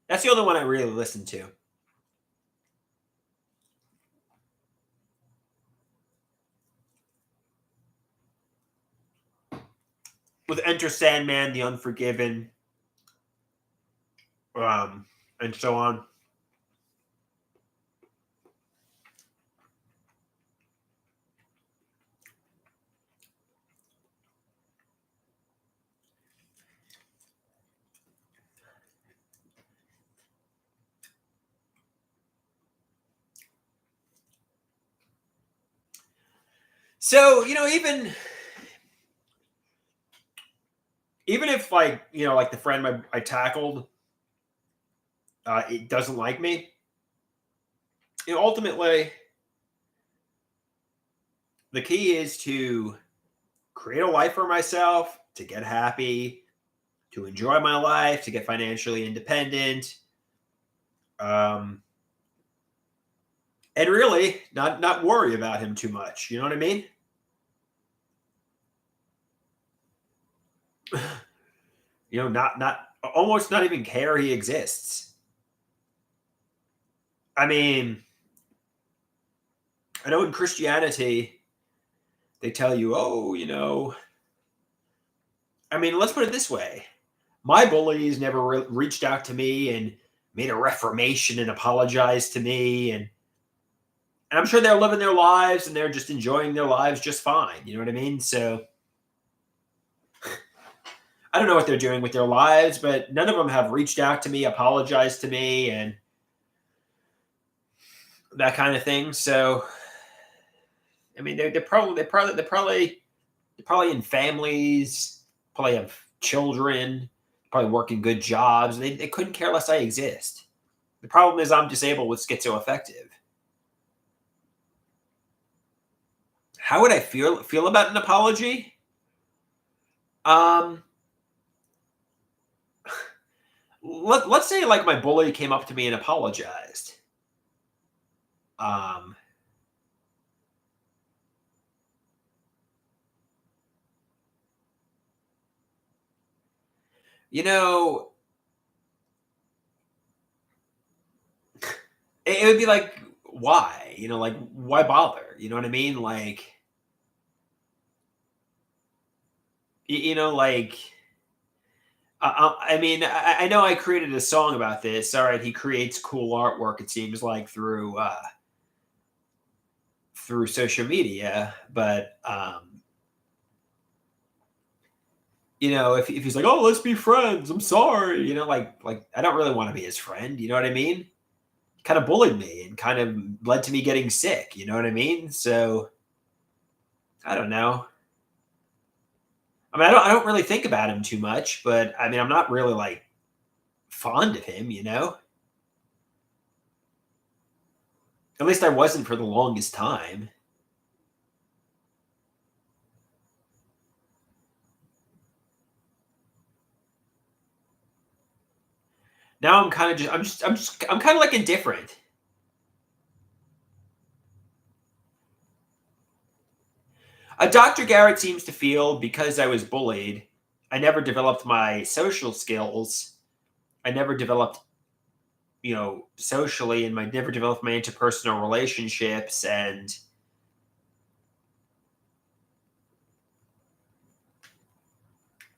That's the only one I really listen to. with Enter Sandman, The Unforgiven, and so on. So, even if, like, like the friend I tackled, it doesn't like me, ultimately, the key is to create a life for myself, to get happy, to enjoy my life, to get financially independent, and really not worry about him too much. You know what I mean? Not almost not even care he exists. I mean, I know in Christianity they tell you, oh, I mean, let's put it this way. My bullies never reached out to me and made a reformation and apologized to me. And I'm sure they're living their lives and they're just enjoying their lives just fine. You know what I mean? So I don't know what they're doing with their lives, but none of them have reached out to me, apologized to me, and that kind of thing. So, I mean, they're probably in families, probably have children, probably working good jobs. They couldn't care less I exist. The problem is I'm disabled with schizoaffective. How would I feel about an apology? Let's say like my bully came up to me and apologized. Um, you know, it would be like, why? Like, why bother? You know what I mean? Like, like, I mean, I know I created a song about this. All right, he creates cool artwork. It seems like through social media, but if he's like, oh, let's be friends. I'm sorry. Like I don't really want to be his friend. You know what I mean? He kind of bullied me and kind of led to me getting sick. You know what I mean? So I don't know. I mean, I don't really think about him too much, but I mean, I'm not really like fond of him. At least I wasn't for the longest time. Now I'm kind of I'm kind of like indifferent. Dr. Garrett seems to feel because I was bullied, I never developed my social skills. I never developed, socially, and I never developed my interpersonal relationships, and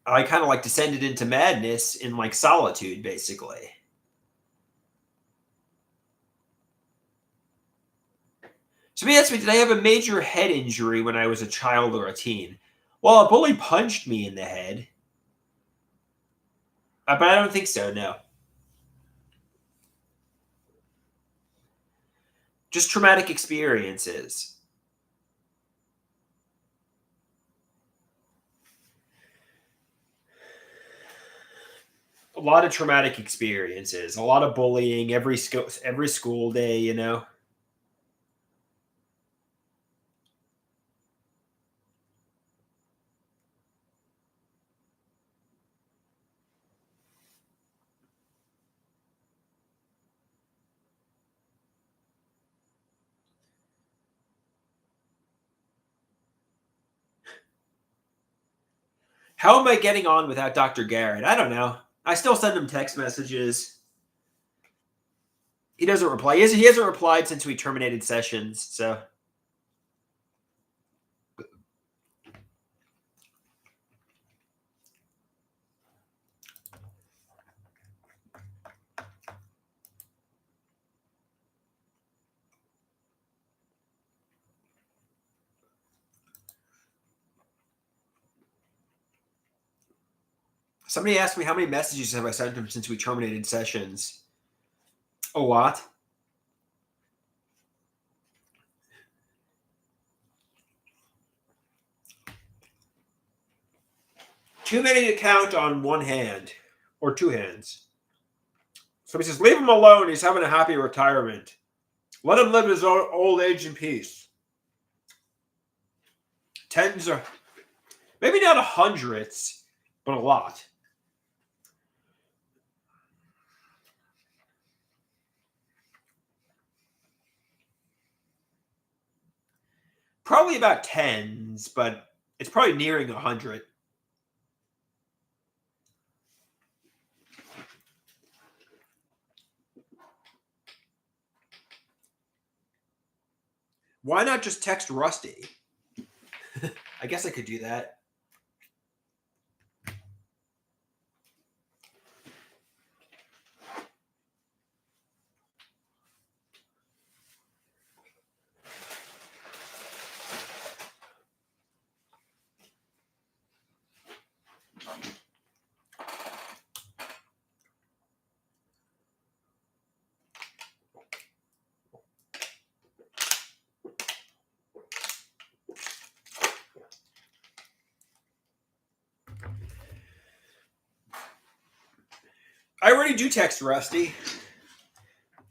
I kind of like descended into madness in like solitude, basically. So, me ask me, did I have a major head injury when I was a child or a teen? Well, a bully punched me in the head, but I don't think so. No, just traumatic experiences. A lot of traumatic experiences, a lot of bullying every school day. How am I getting on without Dr. Garrett? I don't know. I still send him text messages. He doesn't reply. He hasn't replied since we terminated sessions. So Somebody asked me how many messages have I sent him since we terminated sessions. A lot. Too many to count on one hand or two hands. Somebody says, leave him alone. He's having a happy retirement. Let him live his old age in peace. Tens are, maybe not hundreds, but a lot. Probably about tens, but it's probably nearing 100. Why not just text Rusty? I guess I could do that. I already do text Rusty.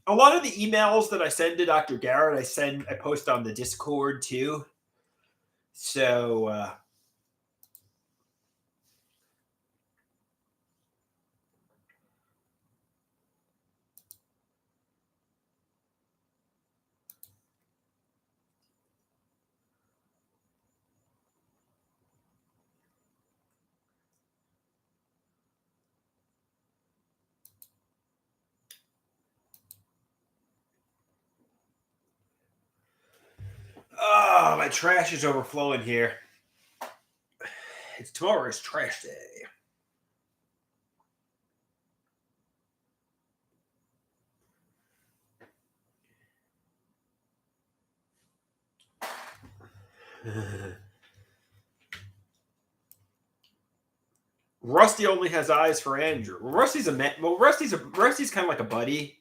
A lot of the emails that I send to Dr. Garrett, I post on the Discord too. So oh, my trash is overflowing here. Tomorrow is trash day. Rusty only has eyes for Andrew. Well, Rusty's kind of like a buddy.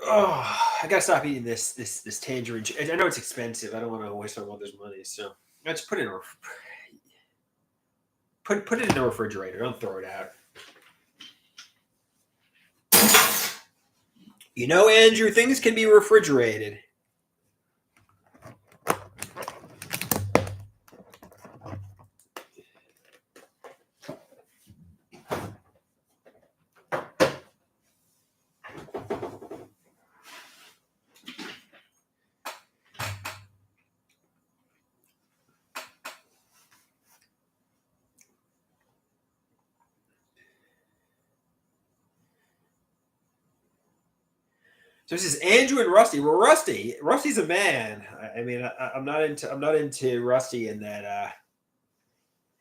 Oh, I gotta stop eating this tangerine. I know it's expensive. I don't want to waste my mother's money, so I just put it in put it in the refrigerator. Don't throw it out. You know, Andrew, things can be refrigerated. So this is Andrew and Rusty. Well, Rusty's a man. I mean, I'm not into Rusty in that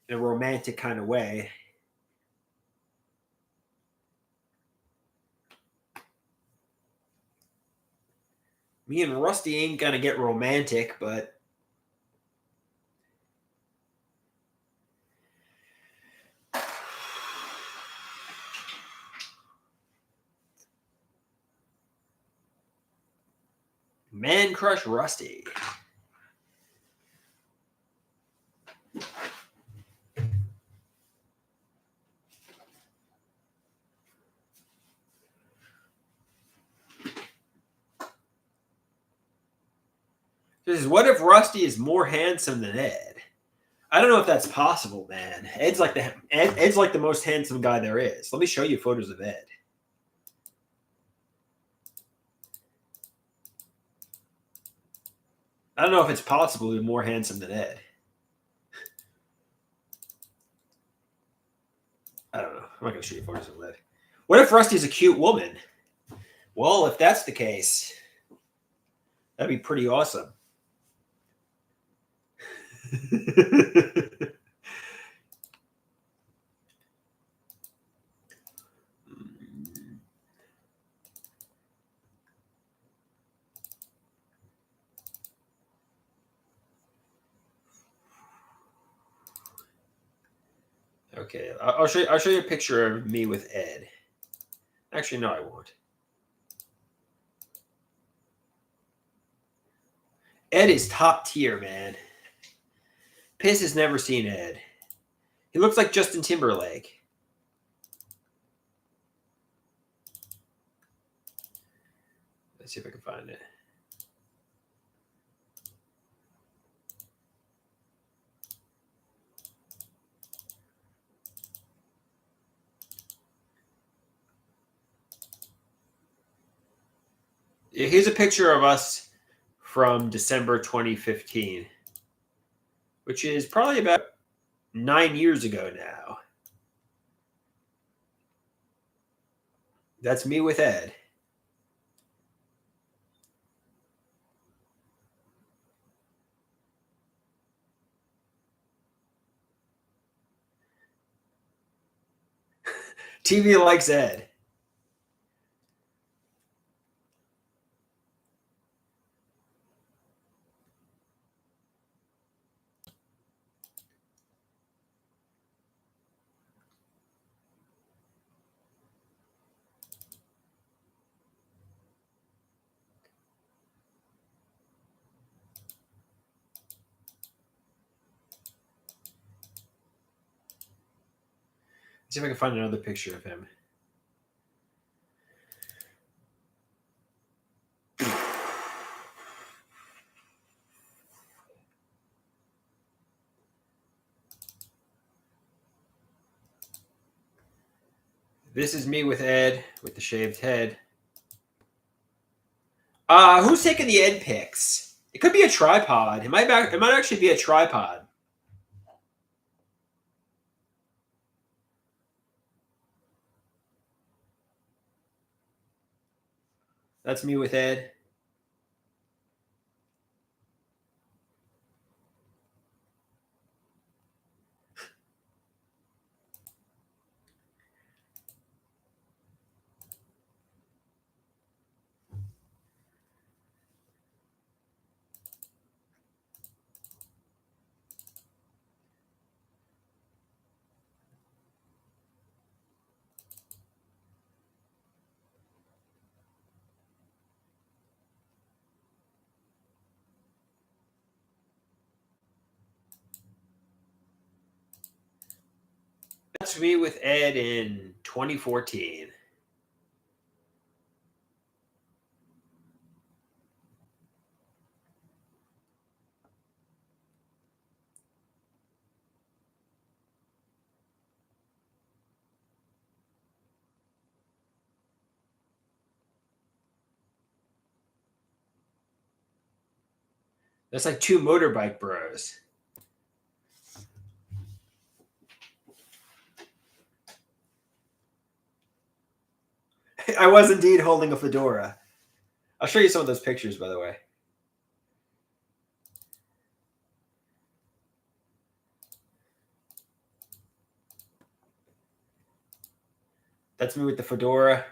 in a romantic kind of way. Me and Rusty ain't gonna get romantic, but Man Crush Rusty. This is, what if Rusty is more handsome than Ed? I don't know if that's possible, man. Ed's like the most handsome guy there is. Let me show you photos of Ed. I don't know if it's possible to be more handsome than Ed. I don't know. I'm not going to show you photos of Ed. What if Rusty's a cute woman? Well, if that's the case, That'd be pretty awesome. Okay, I'll show you. I'll show you a picture of me with Ed. Actually, no, I won't. Ed is top tier, man. Piss has never seen Ed. He looks like Justin Timberlake. Let's see if I can find it. Here's a picture of us from December 2015, which is probably about 9 years ago now. That's me with Ed. TV likes Ed. Let's see if I can find another picture of him. This is me with Ed with the shaved head. Who's taking the Ed pics? It could be a tripod. It might actually be a tripod. That's me with Ed. That's me with Ed in 2014. That's like two motorbike bros. I was indeed holding a fedora. I'll show you some of those pictures, by the way. That's me with the fedora.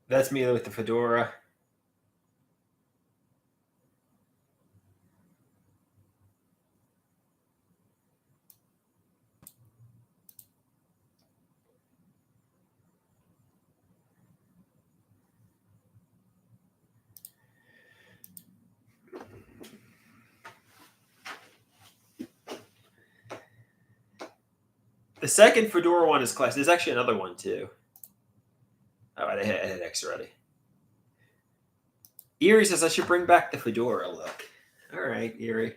That's me with the fedora. The second fedora one is class. There's actually another one too. Oh, I had X already. Erie says I should bring back the fedora look. All right, Erie.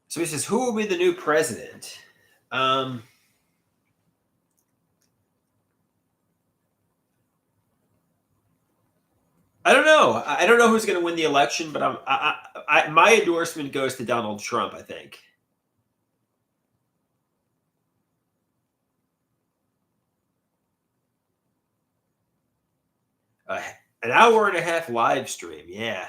So he says, who will be the new president? I don't know. I don't know who's going to win the election, but my endorsement goes to Donald Trump, I think. An hour and a half live stream, yeah.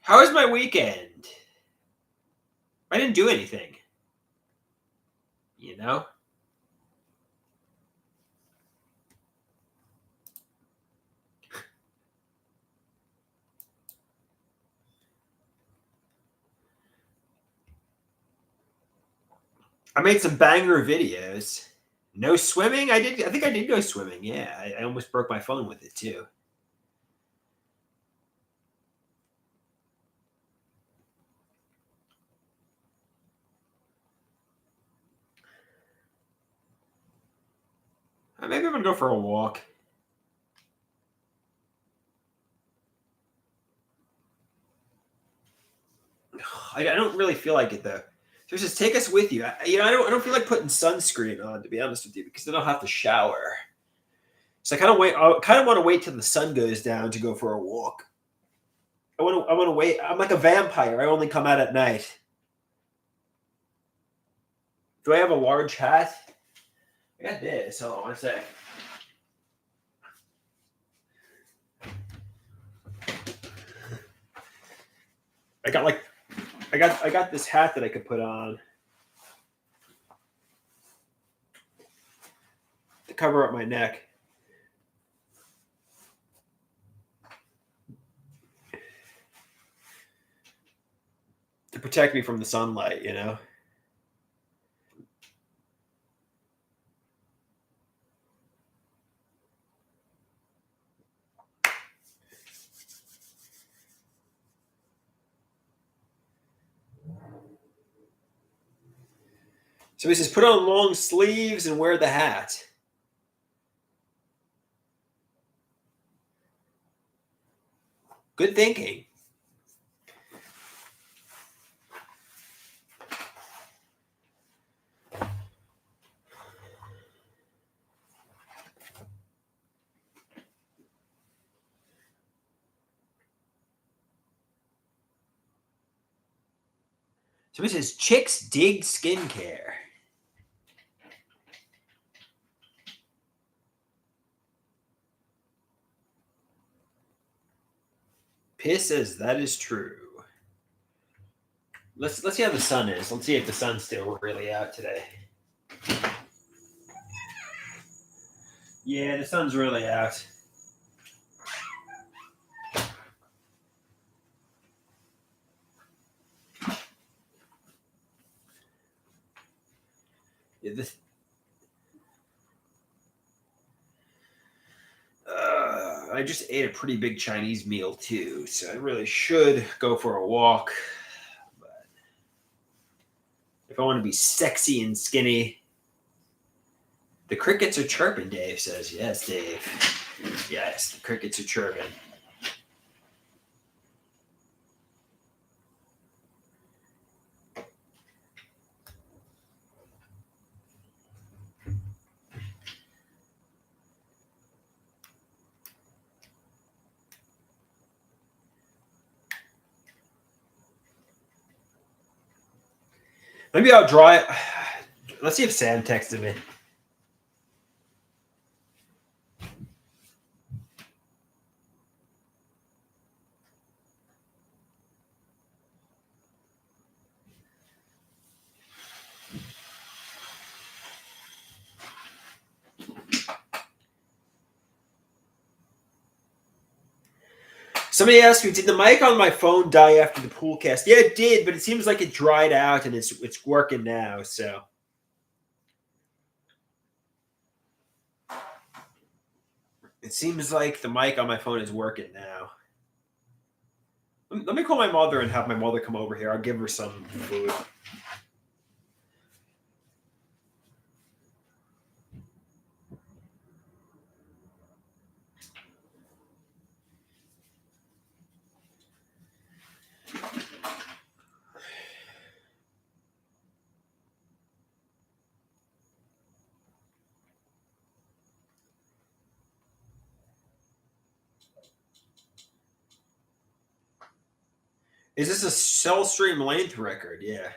How was my weekend? I didn't do anything. You know? I made some banger videos. No swimming? I think I did go swimming. Yeah, I almost broke my phone with it too. Maybe I'm gonna go for a walk. I don't really feel like it though. So just take us with you. I don't feel like putting sunscreen on, to be honest with you, because then I'll have to shower. So I kind of want to wait till the sun goes down to go for a walk. I want to wait. I'm like a vampire. I only come out at night. Do I have a large hat? I got this. Hold on one sec. I got this hat that I could put on to cover up my neck. To protect me from the sunlight, you know? So he says, put on long sleeves and wear the hat. Good thinking. So he says, chicks dig skincare. Piss says that is true. Let's see how the sun is. Let's see if the sun's still really out today. Yeah, the sun's really out. Yeah, I just ate a pretty big Chinese meal too, so I really should go for a walk. But if I want to be sexy and skinny, the crickets are chirping, Dave says. Yes, Dave. Yes, the crickets are chirping. Maybe I'll draw it. Let's see if Sam texted me. Somebody asked me, did the mic on my phone die after the pool cast? Yeah, it did, but it seems like it dried out and it's working now. So it seems like the mic on my phone is working now. Let me call my mother and have my mother come over here. I'll give her some food. Is this a Cellstream length record? Yeah.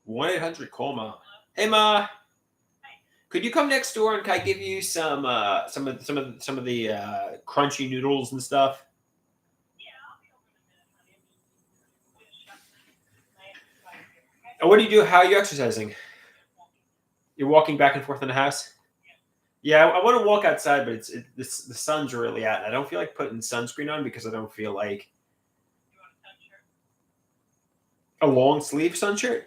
(1-800-CALL-MA). Hey Ma, could you come next door and can I give you some of the crunchy noodles and stuff? And what do you do? How are you exercising? You're walking back and forth in the house? Yeah, I want to walk outside, but the sun's really out. And I don't feel like putting sunscreen on because I don't feel like a long sleeve sun shirt.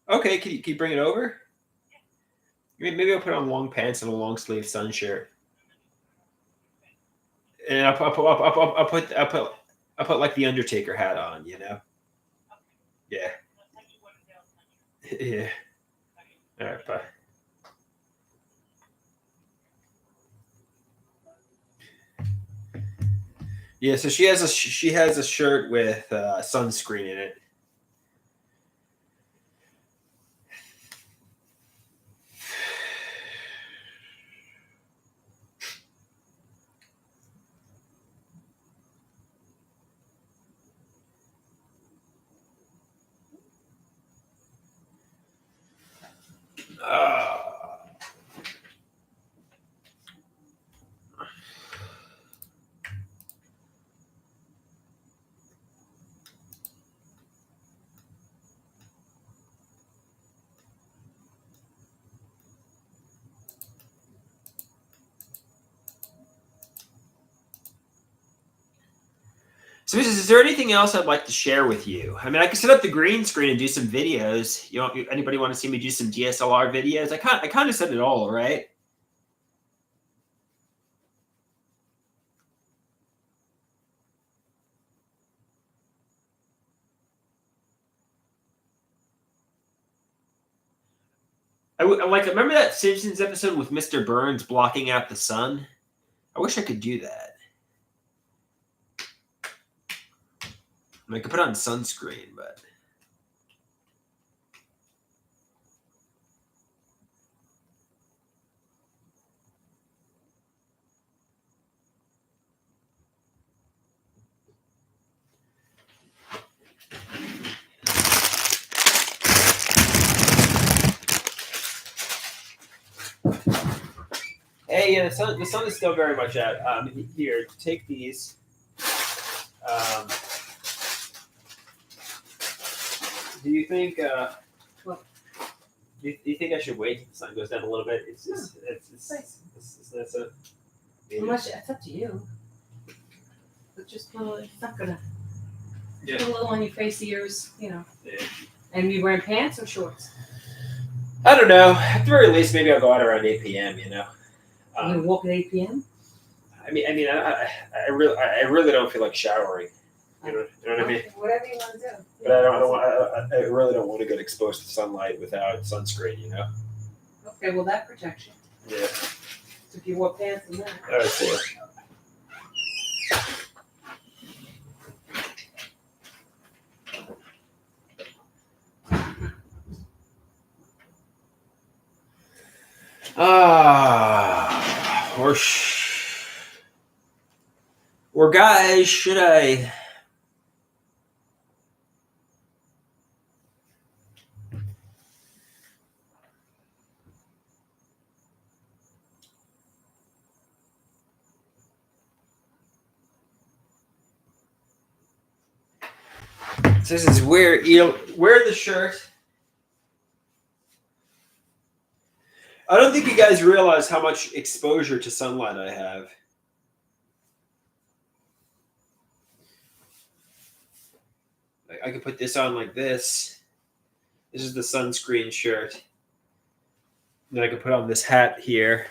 Okay, can you bring it over? Maybe I'll put on long pants and a long sleeve sun shirt, and I'll put like the Undertaker hat on. You know? Yeah. Yeah. All right. Bye. Yeah. So she has a shirt with sunscreen in it. Uh, So, is there anything else I'd like to share with you? I mean, I can set up the green screen and do some videos. Anybody want to see me do some DSLR videos? I kind of said it all, right? Remember that Simpsons episode with Mr. Burns blocking out the sun? I wish I could do that. I could put on sunscreen, but hey, yeah, the sun is still very much out. Here, take these. Do you think?
What?
Do you think I should wait till the sun goes down a little bit? It's
Unless it's up to you. But just put it's not gonna.
Yeah.
Put a little on your face, ears,
Yeah.
And you wearing pants or shorts?
I don't know. At the very least, maybe I'll go out around 8 p.m. You know.
You gonna walk at 8 p.m.?
I really don't feel like showering. You know what I mean?
Whatever you want to do.
But I really don't want to get exposed to sunlight without sunscreen. You know.
Okay, well that protects you.
Yeah.
So if you wore pants and that.
All right, cool. Or guys, should I? So this is wear the shirt. I don't think you guys realize how much exposure to sunlight I have. I could put this on like this. This is the sunscreen shirt. Then I could put on this hat here.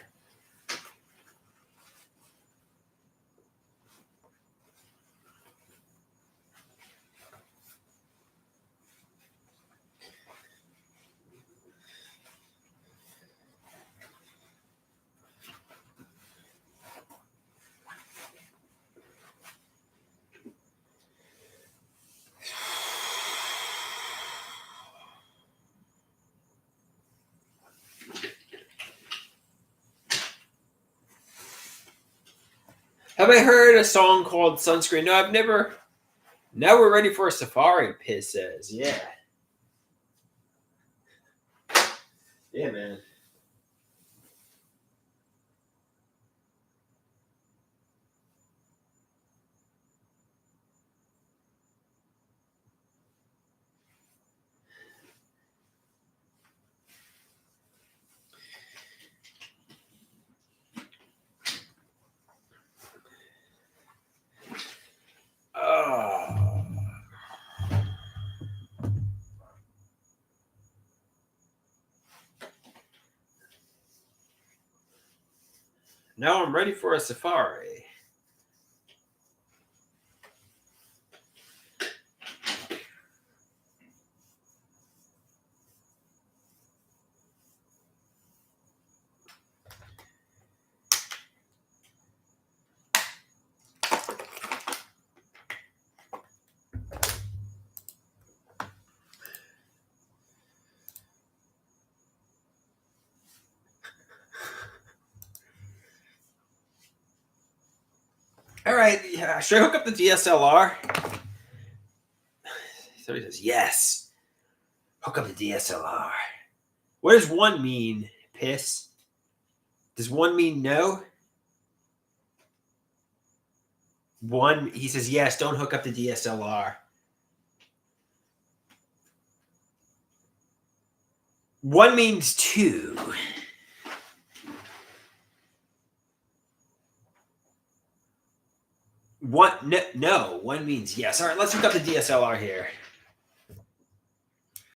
Have I heard a song called Sunscreen? No, I've never. Now we're ready for a safari, Piss says. Yeah. Yeah, man. Oh. Now I'm ready for a safari. All right, yeah, should I hook up the DSLR? Somebody says yes. Hook up the DSLR. What does one mean, Piss? Does one mean no? One, he says yes, don't hook up the DSLR. One means two. One, no, one means yes. All right, let's hook up the DSLR here.